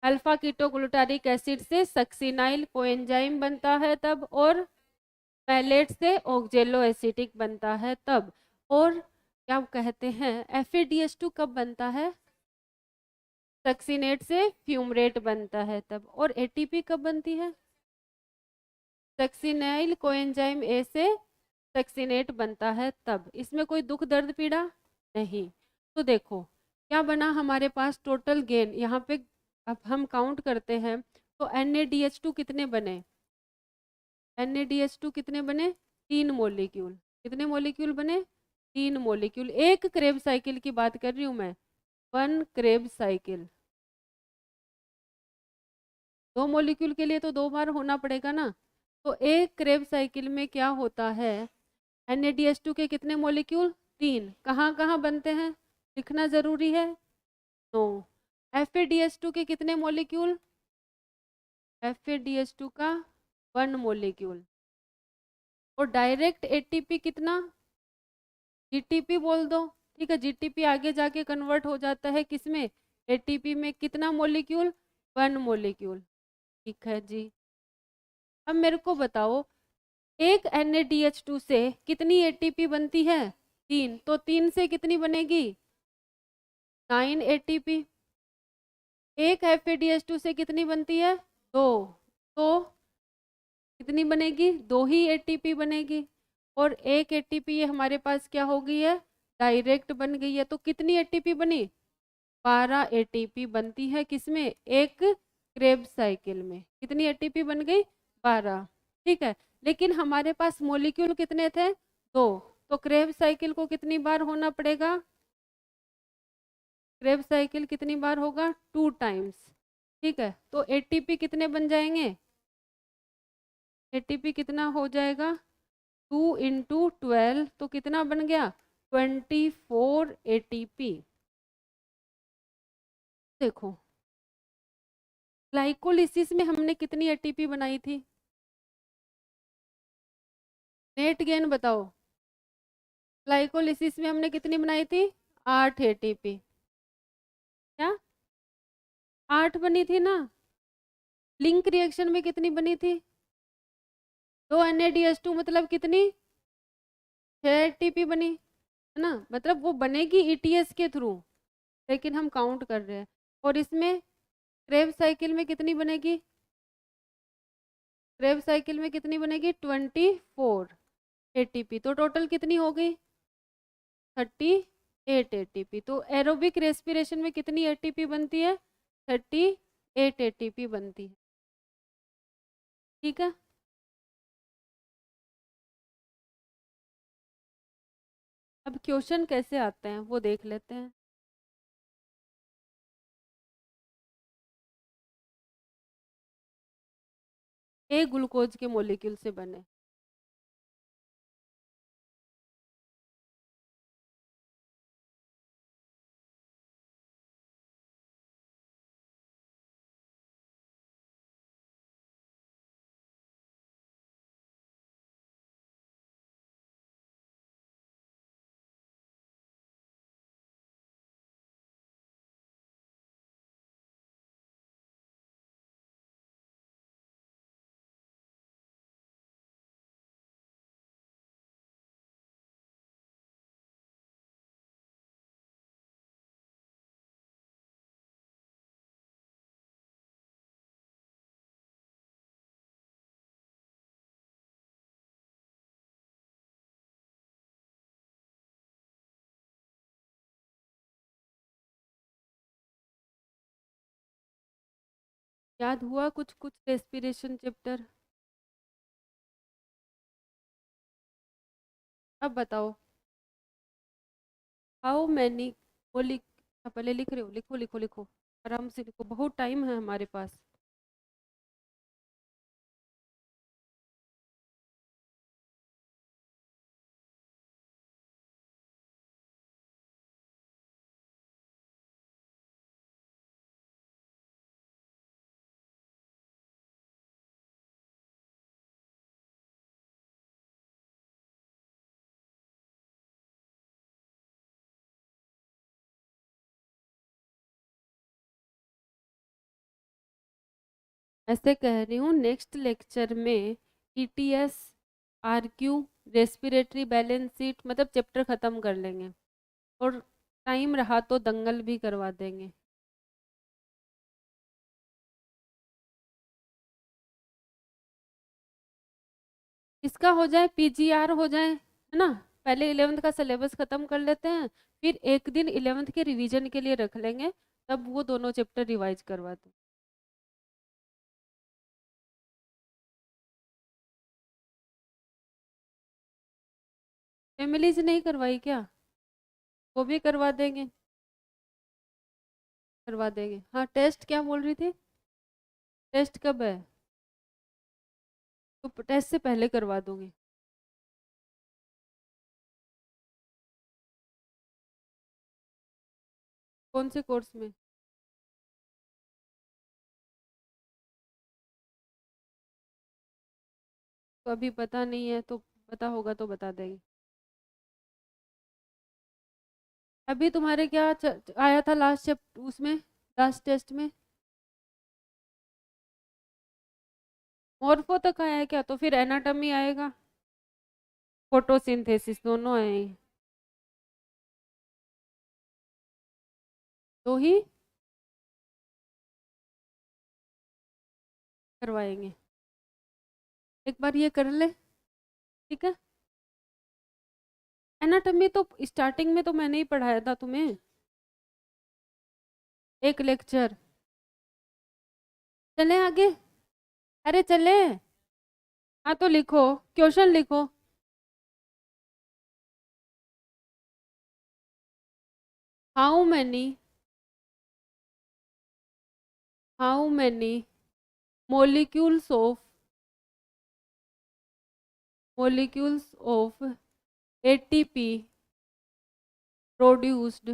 अल्फा कीटो ग्लूटारिक एसिड से सक्सिनाइल कोएंजाइम बनता है तब। और मैलेट से ऑक्जेलो एसिटिक बनता है तब। और क्या कहते हैं, FADH2 कब बनता है? सक्सिनेट से फ्यूमरेट बनता है तब। और ATP कब बनती है? सक्सिनाइल कोएंजाइम ए से सक्सिनेट बनता है तब। इसमें कोई दुख दर्द पीड़ा नहीं। तो देखो क्या बना हमारे पास टोटल गेन यहाँ पे। अब हम काउंट करते हैं तो NaDH2 कितने बने? NaDH2 कितने बने? 3 मोलिक्यूल। कितने मोलिक्यूल बने? 3 मोलिक्यूल। एक क्रेब साइकिल की बात कर रही हूँ मैं। 1 क्रेब साइकिल। 2 मॉलिक्यूल के लिए तो 2 बार होना पड़ेगा ना। तो एक क्रेब साइकिल में क्या होता है, NaDH2 के कितने मॉलिक्यूल, 3। कहाँ कहाँ बनते हैं लिखना जरूरी है। नो। FADH2 के कितने मॉलिक्यूल, FADH2 का 1 मॉलिक्यूल। और डायरेक्ट ATP कितना, GTP बोल दो, ठीक है। GTP आगे जाके कन्वर्ट हो जाता है किसमें, ATP में। कितना मॉलिक्यूल, 1 मॉलिक्यूल, ठीक है जी। अब मेरे को बताओ, एक NaDH2 से कितनी ATP बनती है, 3। तो 3 से कितनी बनेगी, 9 ATP। एक FADH2 से कितनी बनती है, 2। तो कितनी बनेगी, 2 ही ATP बनेगी। और एक ATP ये हमारे पास क्या हो गई है, डायरेक्ट बन गई है। तो कितनी ATP बनी, 12 ATP बनती है किसमें, एक क्रेब साइकिल में। कितनी ATP बन गई, 12, ठीक है। लेकिन हमारे पास मॉलिक्यूल कितने थे, 2। तो क्रेब साइकिल को कितनी बार होना पड़ेगा, क्रेब साइकिल कितनी बार होगा, 2 टाइम्स, ठीक है। तो ATP कितने बन जाएंगे, ATP कितना हो जाएगा, 2 इंटू 12, तो कितना बन गया, 24 ATP। देखो ग्लाइकोलिसिस में हमने कितनी ATP बनाई थी, नेट गेन बताओ। ग्लाइकोलिसिस में हमने कितनी बनाई थी, 8 ATP। क्या, 8 बनी थी ना। लिंक रिएक्शन में कितनी बनी थी, 2 NaDH2 मतलब कितनी, 6 ATP बनी है ना। मतलब वो बनेगी ETS के थ्रू, लेकिन हम काउंट कर रहे हैं। और इसमें क्रेब साइकिल में कितनी बनेगी, क्रेब साइकिल में कितनी बनेगी, 24 ATP। तो टोटल कितनी हो गई, 38 ATP। तो एरोबिक रेस्पिरेशन में कितनी ATP बनती है, 38 ATP बनती है, ठीक है। अब क्वेश्चन कैसे आते हैं वो देख लेते हैं। एक ग्लूकोज के मॉलिक्यूल से बने, याद हुआ कुछ कुछ रेस्पिरेशन चैप्टर। अब बताओ, हाउ मैनी मोलिक, पहले लिख रहे हो, लिखो लिखो लिखो, आराम से लिखो, बहुत टाइम है हमारे पास। ऐसे कह रही हूँ, नेक्स्ट लेक्चर में ETS, RQ, respiratory balance sheet, मतलब चैप्टर ख़त्म कर लेंगे। और टाइम रहा तो दंगल भी करवा देंगे। इसका हो जाए, PGR हो जाए, है ना। पहले 11th का सिलेबस ख़त्म कर लेते हैं, फिर एक दिन 11th के रिवीजन के लिए रख लेंगे, तब वो दोनों चैप्टर रिवाइज करवा दें। फैमिलीज नहीं करवाई क्या, वो भी करवा देंगे, करवा देंगे। हाँ टेस्ट क्या बोल रही थी, टेस्ट कब है? तो टेस्ट से पहले करवा दूंगी। कौन से कोर्स में? तो अभी पता नहीं है, तो पता होगा तो बता देंगे। अभी तुम्हारे क्या आया था लास्ट चैप्टर उसमें, लास्ट टेस्ट में? मॉर्फो तक आया है क्या? तो फिर एनाटॉमी आएगा, फोटोसिंथेसिस, दोनों आए हैं। तो ही करवाएंगे। एक बार ये कर ले, ठीक है। एनाटॉमी तो स्टार्टिंग में तो मैंने ही पढ़ाया था तुम्हें, एक लेक्चर। चले आगे? अरे चले। हाँ तो लिखो, क्वेश्चन लिखो। How many molecules of ATP produced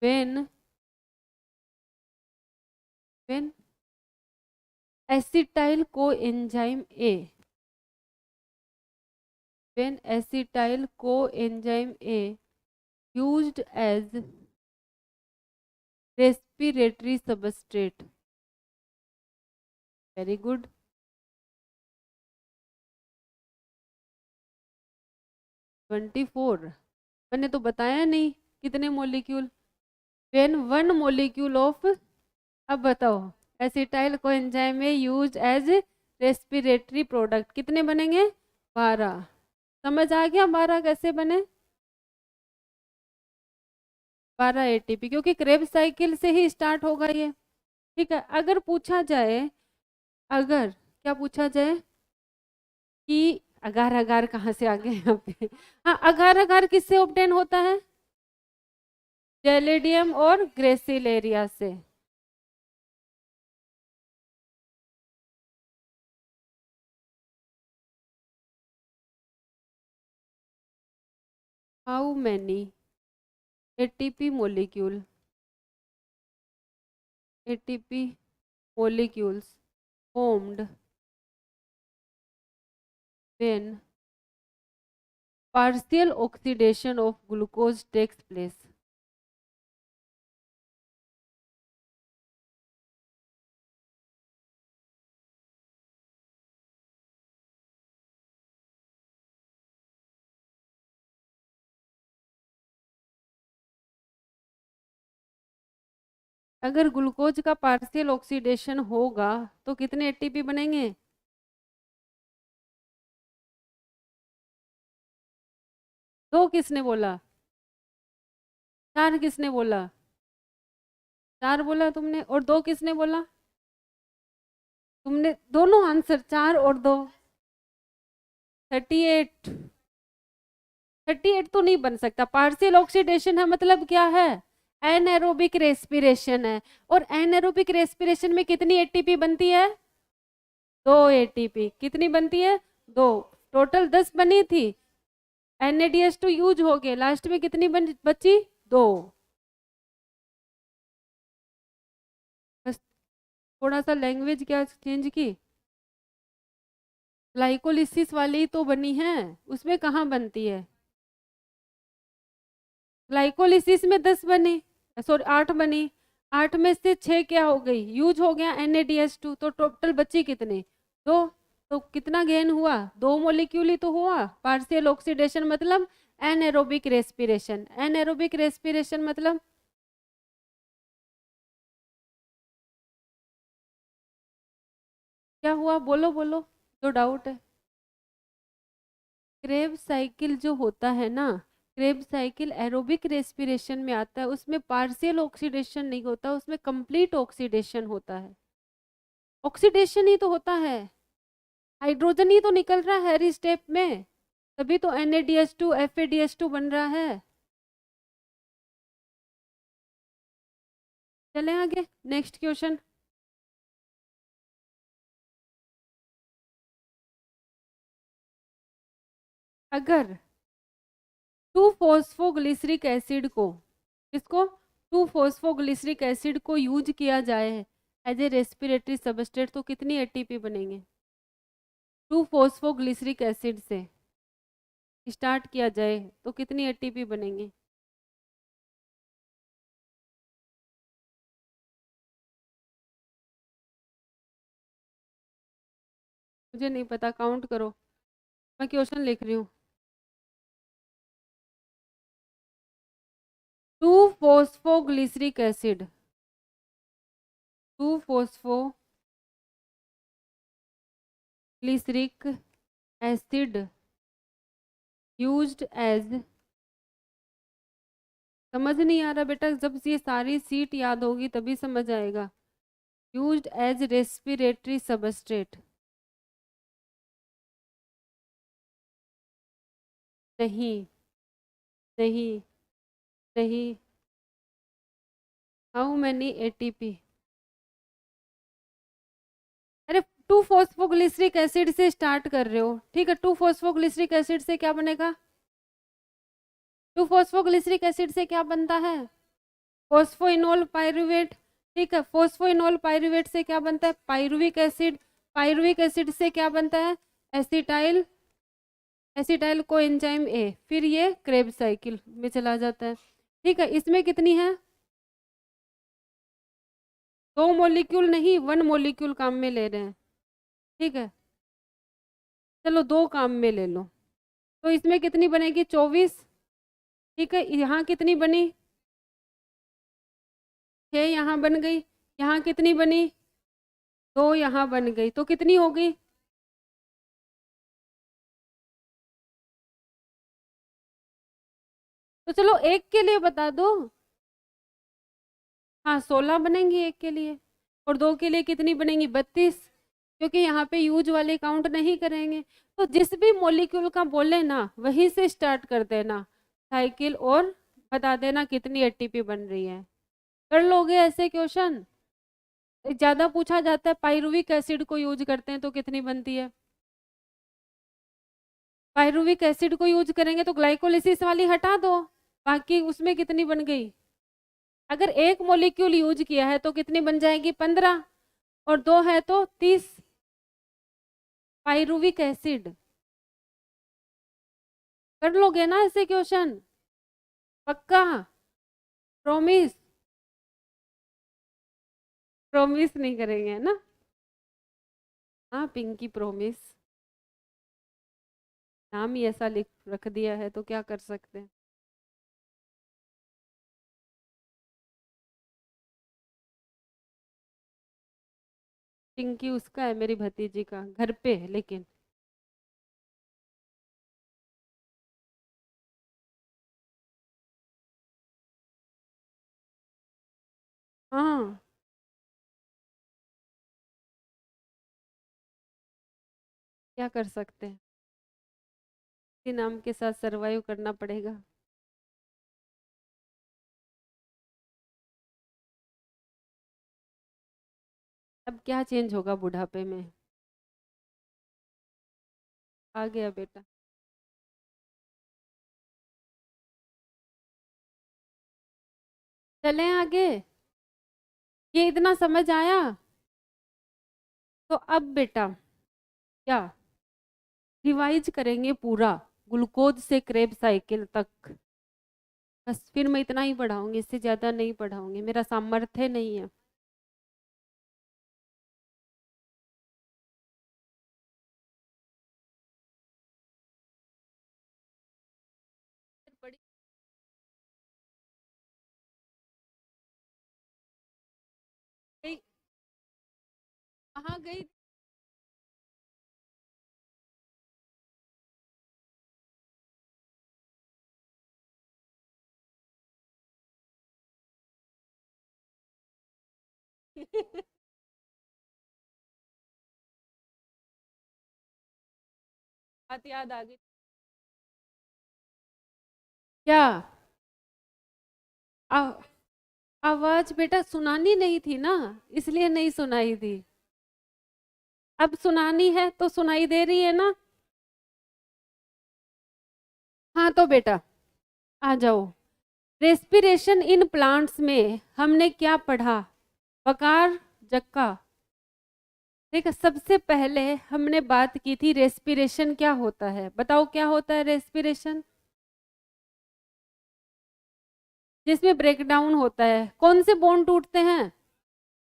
when acetyl coenzyme A used as respiratory substrate. Very good. (24) मैंने तो बताया नहीं कितने molecule. when one molecule of, अब बताओ, एसिटाइल कोएंजाइम में यूज एज रेस्पिरेटरी प्रोडक्ट, कितने बनेंगे? 12। समझ आ गया 12 कैसे बने? 12 एटीपी, क्योंकि क्रेब्स साइकिल से ही स्टार्ट होगा ये, ठीक है। अगर पूछा जाए, अगर क्या पूछा जाए कि अगार अगार कहाँ से आ गए यहाँ पे? हाँ, अगार अगार किससे ऑब्टेन होता है? जेलिडियम और ग्रेसिलेरिया से। How many ATP molecules formed when partial oxidation of glucose takes place? अगर ग्लूकोज का पार्शियल ऑक्सीडेशन होगा तो कितने एटीपी बनेंगे? दो किसने बोला? 4 किसने बोला? 4 बोला तुमने, और 2 किसने बोला? तुमने दोनों आंसर 4 और 2, 38। 38 तो नहीं बन सकता, पार्शियल ऑक्सीडेशन है मतलब क्या है? एनएरोबिक रेस्पिरेशन है। और एनएरोबिक रेस्पिरेशन में कितनी एटीपी बनती है? 2 एटीपी। कितनी बनती है? 2। टोटल 10 बनी थी, NADH2 यूज हो गए, लास्ट में कितनी बची? 2। बस थोड़ा सा लैंग्वेज क्या चेंज की, ग्लाइकोलिसिस वाली तो बनी है, उसमें कहाँ बनती है? ग्लाइकोलिसिस में 10 बनी, सॉरी 8 बनी, 8 में से 6 क्या हो गई? यूज हो गया NADH2, तो टोटल बची कितने? 2। तो कितना गेन हुआ? 2 मोलिक्यूल ही तो हुआ। पार्शियल ऑक्सीडेशन मतलब एनएरोबिक रेस्पिरेशन। एनएरोबिक रेस्पिरेशन मतलब क्या हुआ? बोलो बोलो, जो डाउट है। क्रेब साइकिल जो होता है ना, क्रेब साइकिल एरोबिक रेस्पिरेशन में आता है, उसमें पार्शियल ऑक्सीडेशन नहीं होता, उसमें कंप्लीट ऑक्सीडेशन होता है। ऑक्सीडेशन ही तो होता है, हाइड्रोजन ही तो निकल रहा है हर स्टेप में, तभी तो NADH2 FADH2 बन रहा है। चलें आगे, नेक्स्ट क्वेश्चन। अगर 2-फॉस्फोग्लिसरिक एसिड को, किसको, 2-फॉस्फोग्लिसरिक एसिड को यूज किया जाए एज ए रेस्पिरेटरी सबस्ट्रेट तो कितनी एटीपी बनेंगे? 2-फॉस्फोग्लिसरिक एसिड से स्टार्ट किया जाए तो कितनी एटीपी बनेंगे? मुझे नहीं पता, काउंट करो, मैं क्वेश्चन लिख रही हूँ। 2-फॉस्फोग्लिसरिक एसिड, 2-फॉस्फोग्लिसरिक एसिड यूज्ड एज, समझ नहीं आ रहा बेटा, जब ये सारी सीट याद होगी तभी समझ आएगा। यूज्ड एज रेस्पिरेटरी सबस्ट्रेट, नहीं नहीं नहीं। How many ATP? अरे 2-फॉस्फोग्लिसरिक एसिड से स्टार्ट कर रहे हो, ठीक है, 2-फॉस्फोग्लिसरिक एसिड से क्या बनेगा? 2-फॉस्फोग्लिसरिक एसिड से क्या बनता है? फॉस्फोइनोल पायरुवेट, ठीक है, फॉस्फोइनोल पायरुवेट से क्या बनता है? पायरुविक एसिड, पायरुविक एसिड से क्या बनता है? Acetyl, acetyl co enzyme A, फिर ये क्रेब्स साइकिल में चला जाता है, ठीक है। इसमें कितनी है? 2 मॉलिक्यूल नहीं, 1 मॉलिक्यूल काम में ले रहे हैं, ठीक है, चलो 2 काम में ले लो, तो इसमें कितनी बनेगी? 24, ठीक है। यहाँ कितनी बनी? 6 यहाँ बन गई, यहाँ कितनी बनी? 2 यहाँ बन गई, तो कितनी होगी? तो चलो एक के लिए बता दो। हाँ 16 बनेंगी एक के लिए, और 2 के लिए कितनी बनेंगी? 32, क्योंकि यहाँ पे यूज वाले काउंट नहीं करेंगे। तो जिस भी मॉलिक्यूल का बोले ना वहीं से स्टार्ट कर देना साइकिल, और बता देना कितनी एटीपी बन रही है। कर लोगे ऐसे क्वेश्चन? ज्यादा पूछा जाता है पायरुविक एसिड को यूज करते हैं तो कितनी बनती है? पायरुविक एसिड को यूज करेंगे तो ग्लाइकोलिसिस वाली हटा दो, बाकी उसमें कितनी बन गई? अगर एक मॉलिक्यूल यूज किया है तो कितनी बन जाएगी? 15, और 2 है तो 30 पायरुविक एसिड। कर लोगे ना ऐसे क्वेश्चन? पक्का? प्रॉमिस? प्रॉमिस नहीं करेंगे है ना? हाँ पिंकी प्रॉमिस, नाम ही ऐसा लिख रख दिया है तो क्या कर सकते हैं। पिंकी उसका है, मेरी भतीजी का, घर पे है लेकिन। हाँ क्या कर सकते हैं, इसी नाम के साथ सरवाइव करना पड़ेगा। अब क्या चेंज होगा बुढ़ापे में? आ गया बेटा। चलें आगे, ये इतना समझ आया? तो अब बेटा क्या, रिवाइज करेंगे पूरा ग्लूकोज से क्रेब साइकिल तक, बस फिर मैं इतना ही पढ़ाऊंगी, इससे ज़्यादा नहीं पढ़ाऊंगी, मेरा सामर्थ्य नहीं है। बड़ी गई, कहाँ गई? बात याद आ गई क्या? आ, आवाज बेटा सुनानी नहीं थी ना, इसलिए नहीं सुनाई दी। अब सुनानी है तो सुनाई दे रही है ना? हाँ तो बेटा आ जाओ। रेस्पिरेशन इन प्लांट्स में हमने क्या पढ़ा? वकार, जक्का। ठीक है, सबसे पहले हमने बात की थी रेस्पिरेशन क्या होता है। बताओ क्या होता है रेस्पिरेशन? जिसमें ब्रेकडाउन होता है। कौन से बॉन्ड टूटते हैं?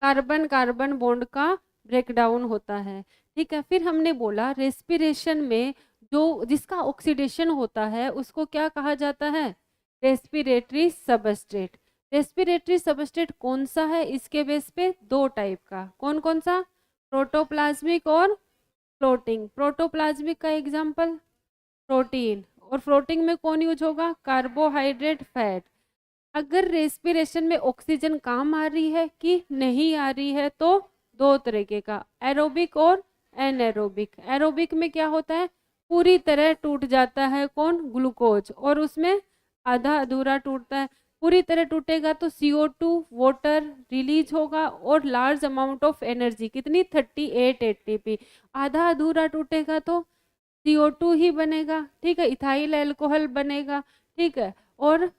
कार्बन कार्बन बॉन्ड का ब्रेकडाउन होता है। ठीक है, फिर हमने बोला रेस्पिरेशन में जो जिसका ऑक्सीडेशन होता है उसको क्या कहा जाता है? Respiratory substrate. रेस्पिरेटरी सबस्ट्रेट कौन सा है? इसके बेस पे दो टाइप का। कौन कौन सा? प्रोटोप्लाज्मिक और फ्लोटिंग। प्रोटोप्लाज्मिक का एग्जाम्पल प्रोटीन, और फ्लोटिंग में कौन यूज होगा? Carbohydrate, fat. अगर रेस्पिरेशन में ऑक्सीजन काम आ रही है कि नहीं आ रही है तो दो तरीके का, एरोबिक और एनएरोबिक। एरोबिक में क्या होता है? पूरी तरह टूट जाता है कौन? ग्लूकोज, और उसमें आधा अधूरा टूटता है। पूरी तरह टूटेगा तो CO2 वाटर रिलीज होगा और लार्ज अमाउंट ऑफ एनर्जी, कितनी? 38 ATP। आधा अधूरा टूटेगा तो CO2 ही बनेगा। ठीक है, इथाइल अल्कोहल बनेगा। ठीक है, और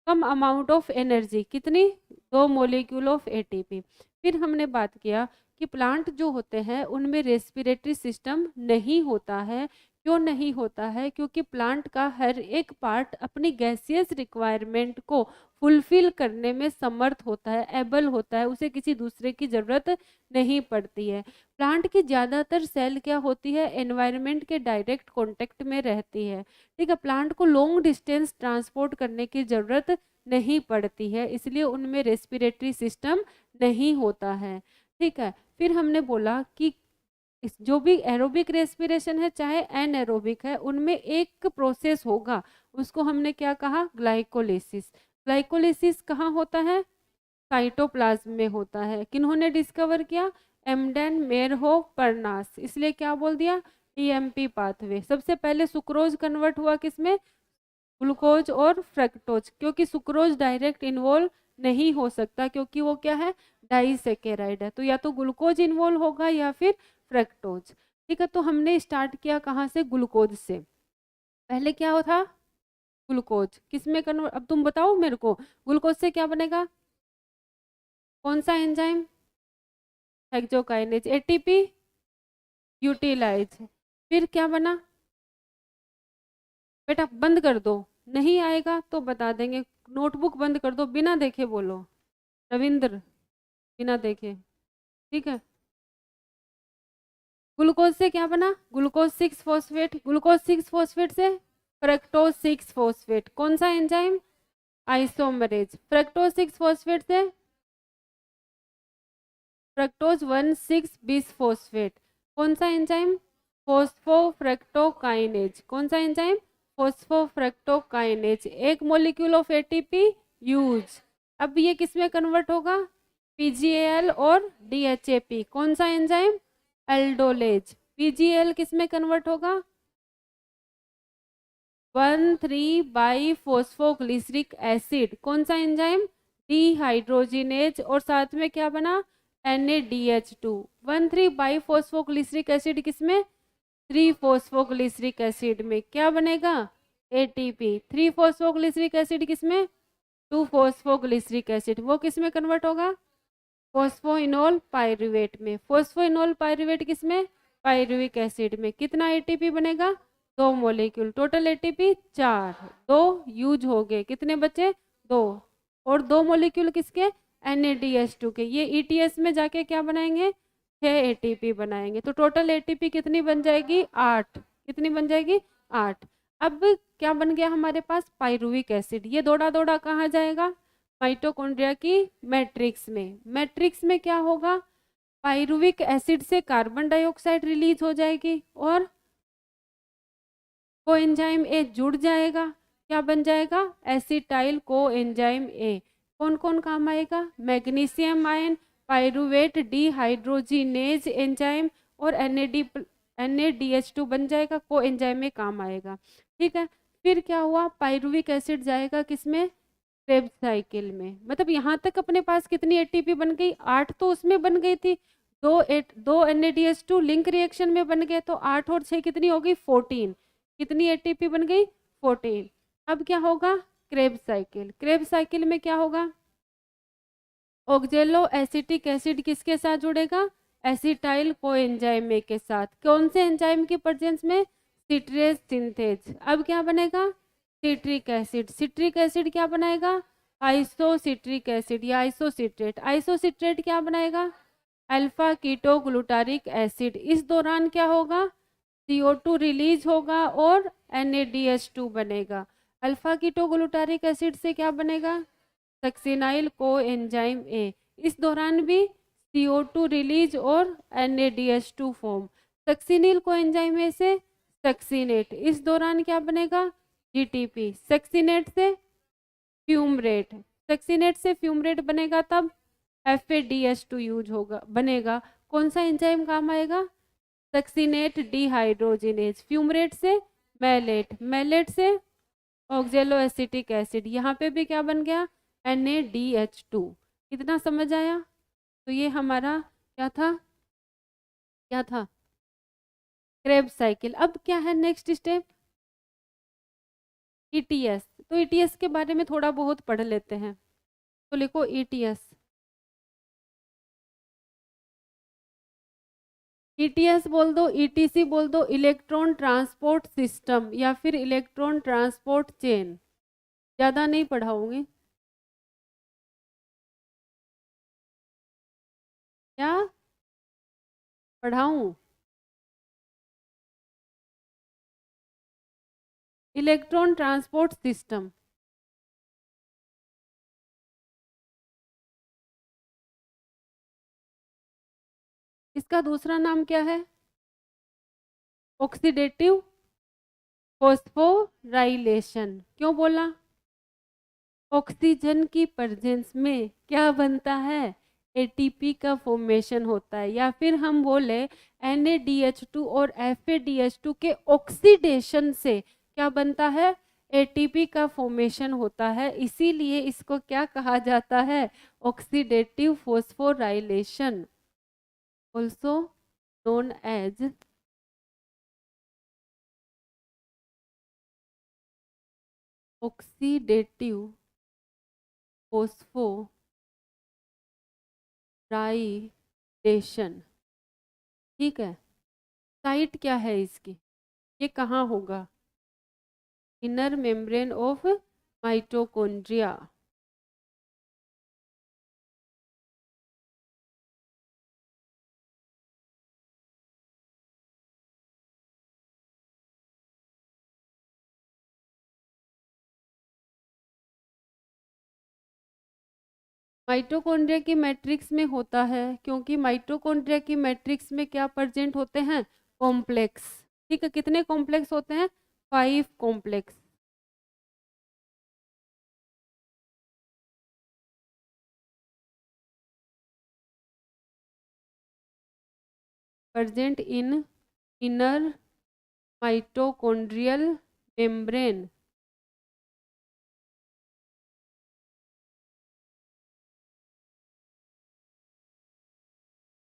कम अमाउंट ऑफ एनर्जी, कितनी? 2 मॉलिक्यूल ऑफ ATP। फिर हमने बात किया कि प्लांट जो होते हैं उनमें रेस्पिरेटरी सिस्टम नहीं होता है। क्यों नहीं होता है? क्योंकि प्लांट का हर एक पार्ट अपनी गैसियस रिक्वायरमेंट को फुलफिल करने में समर्थ होता है, एबल होता है, उसे किसी दूसरे की जरूरत नहीं पड़ती है। प्लांट की ज़्यादातर सेल क्या होती है? एनवायरनमेंट के डायरेक्ट कॉन्टेक्ट में रहती है। ठीक है, प्लांट को लॉन्ग डिस्टेंस ट्रांसपोर्ट करने की ज़रूरत नहीं पड़ती है, इसलिए उनमें रेस्पिरेटरी सिस्टम नहीं होता है। ठीक है, फिर हमने बोला कि जो भी एरोबिक रेस्पिरेशन है चाहे एनएरोबिक है, उनमें एक प्रोसेस होगा, उसको हमने क्या कहा? ग्लाइकोलिसिस। ग्लाइकोलिसिस कहाँ होता है? साइटोप्लाज्म में होता है। किन्होंने डिस्कवर किया? एमडेन, मेयरहोफ, परनास। इसलिए क्या बोल दिया? EMP pathway. सबसे पहले सुक्रोज कन्वर्ट हुआ किसमें? ग्लूकोज और फ्रक्टोज। क्योंकि सुक्रोज डायरेक्ट इन्वॉल्व नहीं हो सकता, क्योंकि वो क्या है? डाइसेकेराइड है। तो या तो ग्लूकोज इन्वॉल्व होगा या फिर फ्रक्टोज। ठीक है, तो हमने स्टार्ट किया कहाँ से? ग्लूकोज से। पहले क्या था? ग्लूकोज किस में कन्वर्ट, अब तुम बताओ मेरे को, ग्लूकोज से क्या बनेगा? कौन सा एंजाइम? हेक्सोकाइनेज। ATP utilise. फिर क्या बना? बेटा बंद कर दो, नहीं आएगा तो बता देंगे। नोटबुक बंद कर दो, बिना देखे बोलो। रविंद्र, बिना देखे। ठीक है, ग्लूकोज से क्या बना? Glucose 6 phosphate. ग्लूकोज 6 फॉस्फेट से फ्रक्टोज 6 फॉस्फेट। कौन सा एंजाइम? आइसोमरेज। फ्रक्टोज 6 फॉस्फेट से फ्रक्टोज 1,6-bis फॉस्फेट। कौन सा एंजाइम? फोस्फोफ्रक्टोकाइनेज। कौन सा एंजाइम? फोस्फोफ्रक्टोकाइनेज। एक मॉलिक्यूल ऑफ ATP यूज। अब ये किस में कन्वर्ट होगा? PGAL और DHAP। कौन सा एंजाइम? एल्डोलेज। PGAL किस में कन्वर्ट होगा? 1,3-बाइफॉस्फोग्लिसरिक एसिड। कौन सा एंजाइम? डिहाइड्रोजिनेज। और साथ में क्या बना? NaDH2। 1,3-बाइफॉस्फोग्लिसरिक एसिड किसमें? 3-फॉस्फोग्लिसरिक एसिड में। क्या बनेगा? ATP। 3-फॉस्फोग्लिसरिक एसिड किसमें? 2-फॉस्फोग्लिसरिक एसिड। वो किसमें कन्वर्ट होगा? फॉस्फोइनोल पायरुवेट में। फॉस्फोइनोल पायरुवेट किसमें? पायरुविक एसिड में। कितना ATP बनेगा? 2 मॉलिक्यूल। Total ATP 4। 2 यूज हो गए, कितने बचे? 2। और 2 मॉलिक्यूल किसके? NaDH2 के। ये ETS में जाके क्या बनाएंगे? 6 ATP बनाएंगे। तो टोटल ATP कितनी बन जाएगी? 8। कितनी बन जाएगी? 8। अब क्या बन गया हमारे पास? Pyruvic acid. ये दौड़ा दौड़ा कहाँ जाएगा? माइटोकॉन्ड्रिया की मैट्रिक्स में। मैट्रिक्स में क्या होगा? पायरुविक एसिड से कार्बन डाइऑक्साइड रिलीज हो जाएगी और कोएंजाइम ए जुड़ जाएगा। क्या बन जाएगा? Acetyl coenzyme A. कौन कौन काम आएगा? Magnesium ion, pyruvate dehydrogenase enzyme और NaDH2 बन जाएगा, कोएंजाइम में काम आएगा। ठीक है, फिर क्या हुआ? पायरुविक एसिड जाएगा किसमें? क्रेब्स साइकिल में, मतलब यहाँ तक अपने पास कितनी एटीपी बन गई, 8 तो उसमें बन गई थी, दो NADH2 लिंक रिएक्शन में बन गए, तो 8 और 6 कितनी हो गई, 14। कितनी एटीपी बन गई, 14। अब क्या होगा, क्रेब्स साइकिल। क्रेब्स साइकिल में क्या होगा, ऑक्जेलो एसिटिक एसिड किसके साथ जुड़ेगा, एसिटाइल कोएंजाइम ए के साथ। कौन से एंजाइम की प्रेजेंस में, सिट्रेज सिंथेज। अब क्या बनेगा, सिट्रिक एसिड। सिट्रिक एसिड क्या बनाएगा, आइसोसिट्रिक एसिड या आइसोसिट्रेट। आइसोसिट्रेट क्या बनाएगा, अल्फा कीटो ग्लूटारिक एसिड। इस दौरान क्या होगा, CO2 रिलीज होगा और NADH2 बनेगा। अल्फा कीटो ग्लूटारिक एसिड से क्या बनेगा, सक्सिनाइल को एंजाइम ए। इस दौरान भी CO2 रिलीज और NADH2 फॉर्म। सक्सिनिल को एंजाइम ए से सक्सिनेट। इस दौरान क्या बनेगा, GTP। सक्सिनेट से फ्यूमरेट। सक्सिनेट से फ्यूमरेट बनेगा, तब FADH2 यूज होगा, बनेगा। कौन सा एंजाइम काम आएगा, सक्सिनेट डिहाइड्रोजिनेज। फ्यूमरेट से मैलेट, मैलेट से ऑक्जेलो एसिटिक एसिड। यहाँ पे भी क्या बन गया, NADH2। कितना समझ आया, तो ये हमारा क्या था, क्या था, क्रेब्स साइकिल। अब क्या है नेक्स्ट स्टेप, ETS। तो ETS के बारे में थोड़ा बहुत पढ़ लेते हैं, तो लिखो ETS। ETS बोल दो, ETC बोल दो, इलेक्ट्रॉन ट्रांसपोर्ट सिस्टम या फिर इलेक्ट्रॉन ट्रांसपोर्ट चेन। ज़्यादा नहीं पढ़ाऊंगी, क्या पढ़ाऊं, इलेक्ट्रॉन ट्रांसपोर्ट सिस्टम। इसका दूसरा नाम क्या है, ऑक्सीडेटिव फॉस्फोराइलेशन। क्यों बोला, ऑक्सीजन की प्रेजेंस में क्या बनता है, ATP का फॉर्मेशन होता है, या फिर हम बोले NADH2 और FADH2 के ऑक्सीडेशन से क्या बनता है, ATP का फॉर्मेशन होता है। इसीलिए इसको क्या कहा जाता है, oxidative phosphorylation, also known as oxidative phosphorylation. ठीक है, साइट क्या है इसकी, ये कहाँ होगा, inner membrane of mitochondria. Mitochondria की मैट्रिक्स में होता है, क्योंकि माइटोकॉन्ड्रिया की मैट्रिक्स में क्या प्रेजेंट होते हैं, कॉम्प्लेक्स। ठीक है, कितने कॉम्प्लेक्स होते हैं, 5 complex. Present in inner mitochondrial membrane.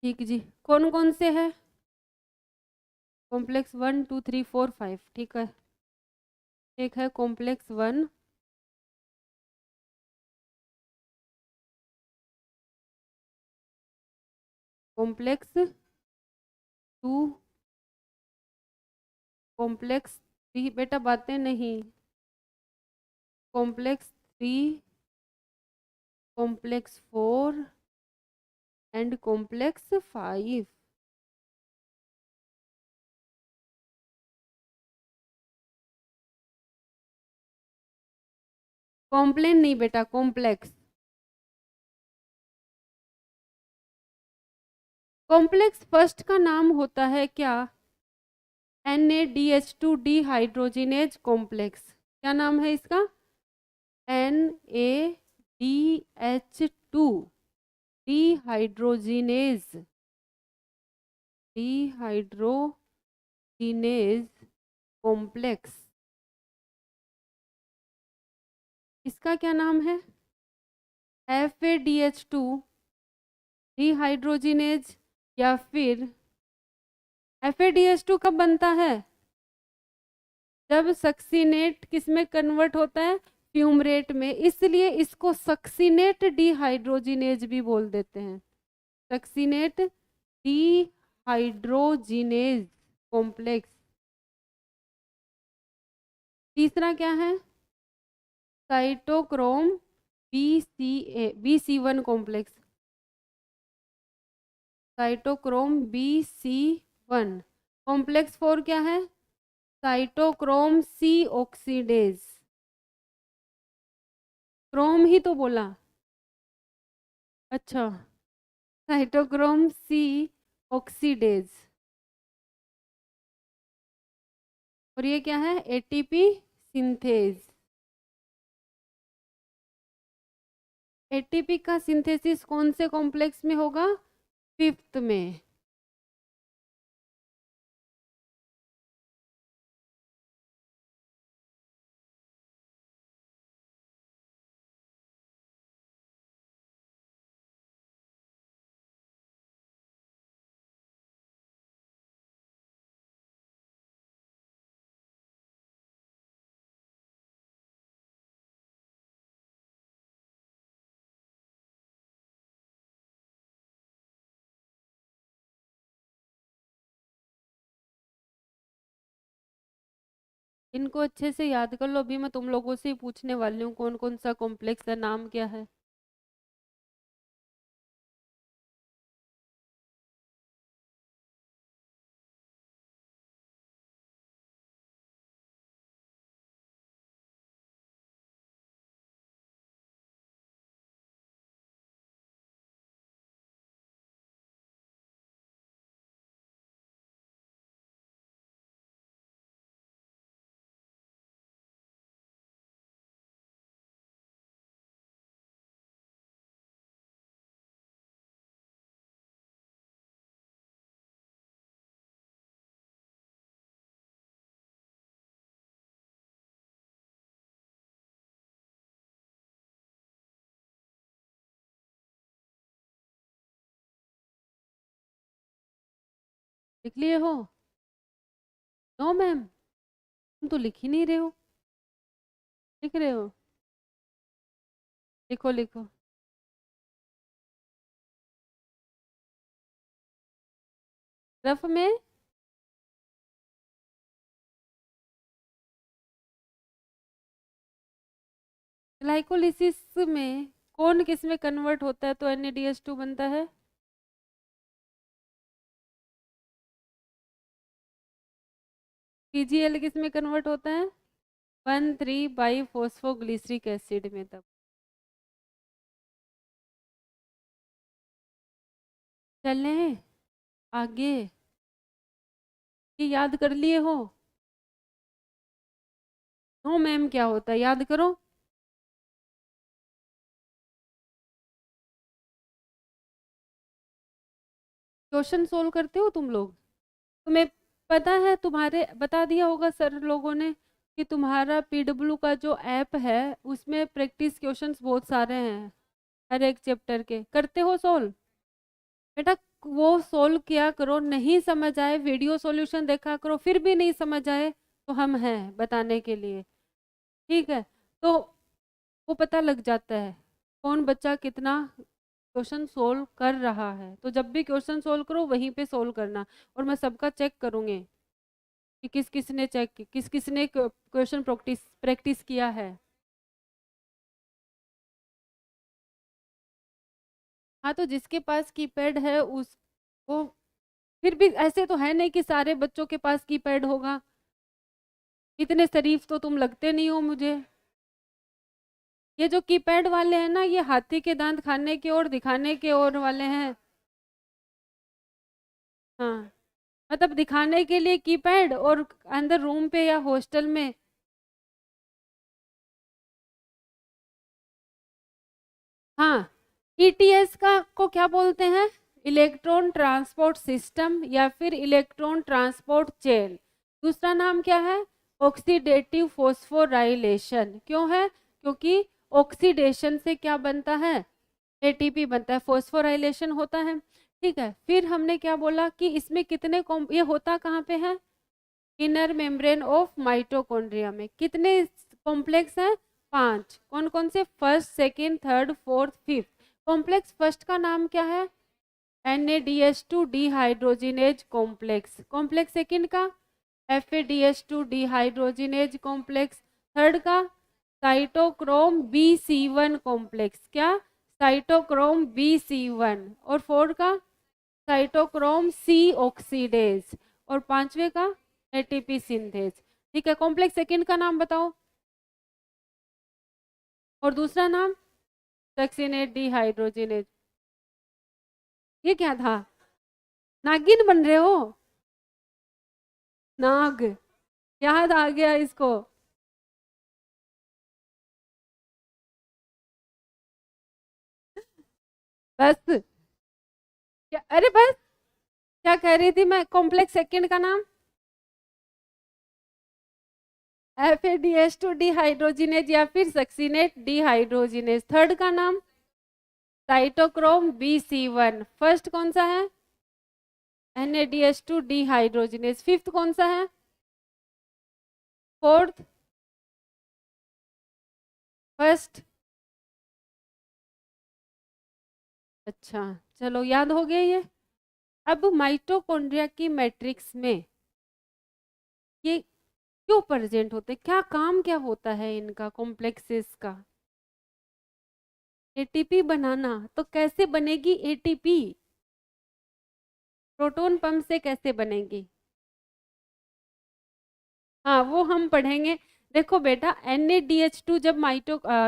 ठीक जी, कौन कौन से है, कॉम्प्लेक्स 1 2 3 4 5। ठीक है, एक है कॉम्प्लेक्स 1, कॉम्प्लेक्स 2, कॉम्प्लेक्स 3, बेटा बातें नहीं, complex 3, complex 4 and complex 5। Complain नहीं बेटा, कॉम्प्लेक्स। कॉम्प्लेक्स फर्स्ट का नाम होता है क्या, NADH2 डिहाइड्रोजिनेज कॉम्प्लेक्स। क्या नाम है इसका, NADH2 डिहाइड्रोजिनेज, डिहाइड्रोजिनेज कॉम्प्लेक्स। इसका क्या नाम है? FADH2 डिहाइड्रोजिनेज, या फिर FADH2 कब बनता है? जब सक्सीनेट किस में कन्वर्ट होता है? फ्यूमरेट में, इसलिए इसको सक्सीनेट डिहाइड्रोजिनेज भी बोल देते हैं। Succinate dehydrogenase complex. तीसरा क्या है? Cytochrome BC1 complex. Cytochrome BC1 complex 4 क्या है? Cytochrome C oxidase. क्रोम ही तो बोला। अच्छा, साइटोक्रोम C ऑक्सीडेज। और ये क्या है? ATP synthase. ATP का सिंथेसिस कौन से कॉम्प्लेक्स में होगा? 5th में। इनको अच्छे से याद कर लो, अभी मैं तुम लोगों से ही पूछने वाली हूँ कौन कौन सा कॉम्प्लेक्स है, नाम क्या है। लिख लिए हो? नो मैम, तुम तो लिख ही नहीं रहे हो। लिख रहे हो? लिखो लिखो। रफ में ग्लाइकोलिसिस में कौन किस में कन्वर्ट होता है तो NADH2 बनता है? PGL किस में कन्वर्ट होता है? 1,3 बाई फॉस्फोग्लिसरिक एसिड में। तब चलें आगे। ये याद कर लिए हो? नो मैम क्या होता है, याद करो। क्वेश्चन सोल्व करते हो तुम लोग? तुम्हें पता है, तुम्हारे बता दिया होगा सर लोगों ने कि तुम्हारा PW का जो ऐप है उसमें प्रैक्टिस क्वेश्चंस बहुत सारे हैं, हर एक चैप्टर के। करते हो सोल्व? बेटा वो सोल्व किया करो, नहीं समझ आए वीडियो सॉल्यूशन देखा करो, फिर भी नहीं समझ आए तो हम हैं बताने के लिए, ठीक है? तो वो पता लग जाता है कौन बच्चा कितना क्वेश्चन सोल्व कर रहा है। तो जब भी क्वेश्चन सोल्व करो वहीं पे सोल्व करना, और मैं सबका चेक करूँगी कि किस किस ने किस किस ने क्वेश्चन प्रैक्टिस किया है। हाँ, तो जिसके पास कीपैड है उसको, फिर भी ऐसे तो है नहीं कि सारे बच्चों के पास कीपैड होगा। इतने शरीफ तो तुम लगते नहीं हो मुझे। ये जो कीपैड वाले हैं ना, ये हाथी के दांत खाने के और दिखाने के और वाले हैं। हाँ, मतलब दिखाने के लिए कीपैड, और अंदर रूम पे या हॉस्टल में। हाँ, ETS का को क्या बोलते हैं? इलेक्ट्रॉन ट्रांसपोर्ट सिस्टम या फिर इलेक्ट्रॉन ट्रांसपोर्ट चेन। दूसरा नाम क्या है? Oxidative phosphorylation. क्यों है? क्योंकि ऑक्सीडेशन से क्या बनता है, एटीपी बनता है, फॉस्फोराइलेशन होता है। ठीक है, फिर हमने क्या बोला कि इसमें कितने ये होता कहाँ पे है, इनर मेम्ब्रेन ऑफ माइटोकॉन्ड्रिया में। कितने कॉम्प्लेक्स हैं, 5। कौन कौन से, first, second, third, fourth, fifth. Complex first का नाम क्या है, NADH2 dehydrogenase complex. Complex second का FADH2 डिहाइड्रोजिनेज कॉम्प्लेक्स। थर्ड का साइटोक्रोम BC1 कॉम्प्लेक्स, क्या, साइटोक्रोम BC1। और फोर्थ का साइटोक्रोम C ऑक्सीडेज। और पांचवे का ATP सिंथेज। ठीक है, कॉम्प्लेक्स सेकेंड का नाम बताओ, और दूसरा नाम सक्सिनेट डिहाइड्रोजिनेज। ये क्या था, नागिन बन रहे हो, नाग, याद आ गया इसको। बस क्या, अरे बस, क्या कह रही थी मैं, कॉम्प्लेक्स सेकेंड का नाम FADH2 डिहाइड्रोजिनेज या फिर सक्सिनेट डिहाइड्रोजिनेज। थर्ड का नाम साइटोक्रोम BC1। फर्स्ट कौन सा है, NADH2 डिहाइड्रोजिनेज। फिफ्थ कौन सा है, फोर्थ, फर्स्ट। अच्छा, चलो याद हो गया ये। अब माइटोकॉन्ड्रिया की मैट्रिक्स में ये क्यों प्रेजेंट होते, क्या काम क्या होता है इनका, कॉम्प्लेक्सेस का। एटीपी बनाना, तो कैसे बनेगी एटीपी, प्रोटॉन पंप से कैसे बनेगी, हाँ वो हम पढ़ेंगे। देखो बेटा, NADH2 जब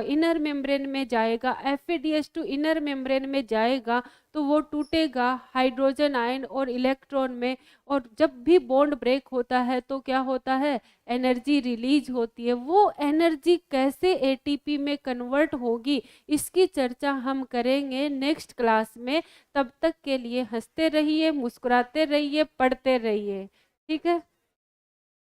इनर मेम्ब्रेन में जाएगा, FADH2 इनर मेम्ब्रेन में जाएगा, तो वो टूटेगा हाइड्रोजन आयन और इलेक्ट्रॉन में। और जब भी बॉन्ड ब्रेक होता है तो क्या होता है, एनर्जी रिलीज होती है। वो एनर्जी कैसे ATP में कन्वर्ट होगी, इसकी चर्चा हम करेंगे नेक्स्ट क्लास में। तब तक के लिए हंसते रहिए, मुस्कुराते रहिए, पढ़ते रहिए। ठीक है।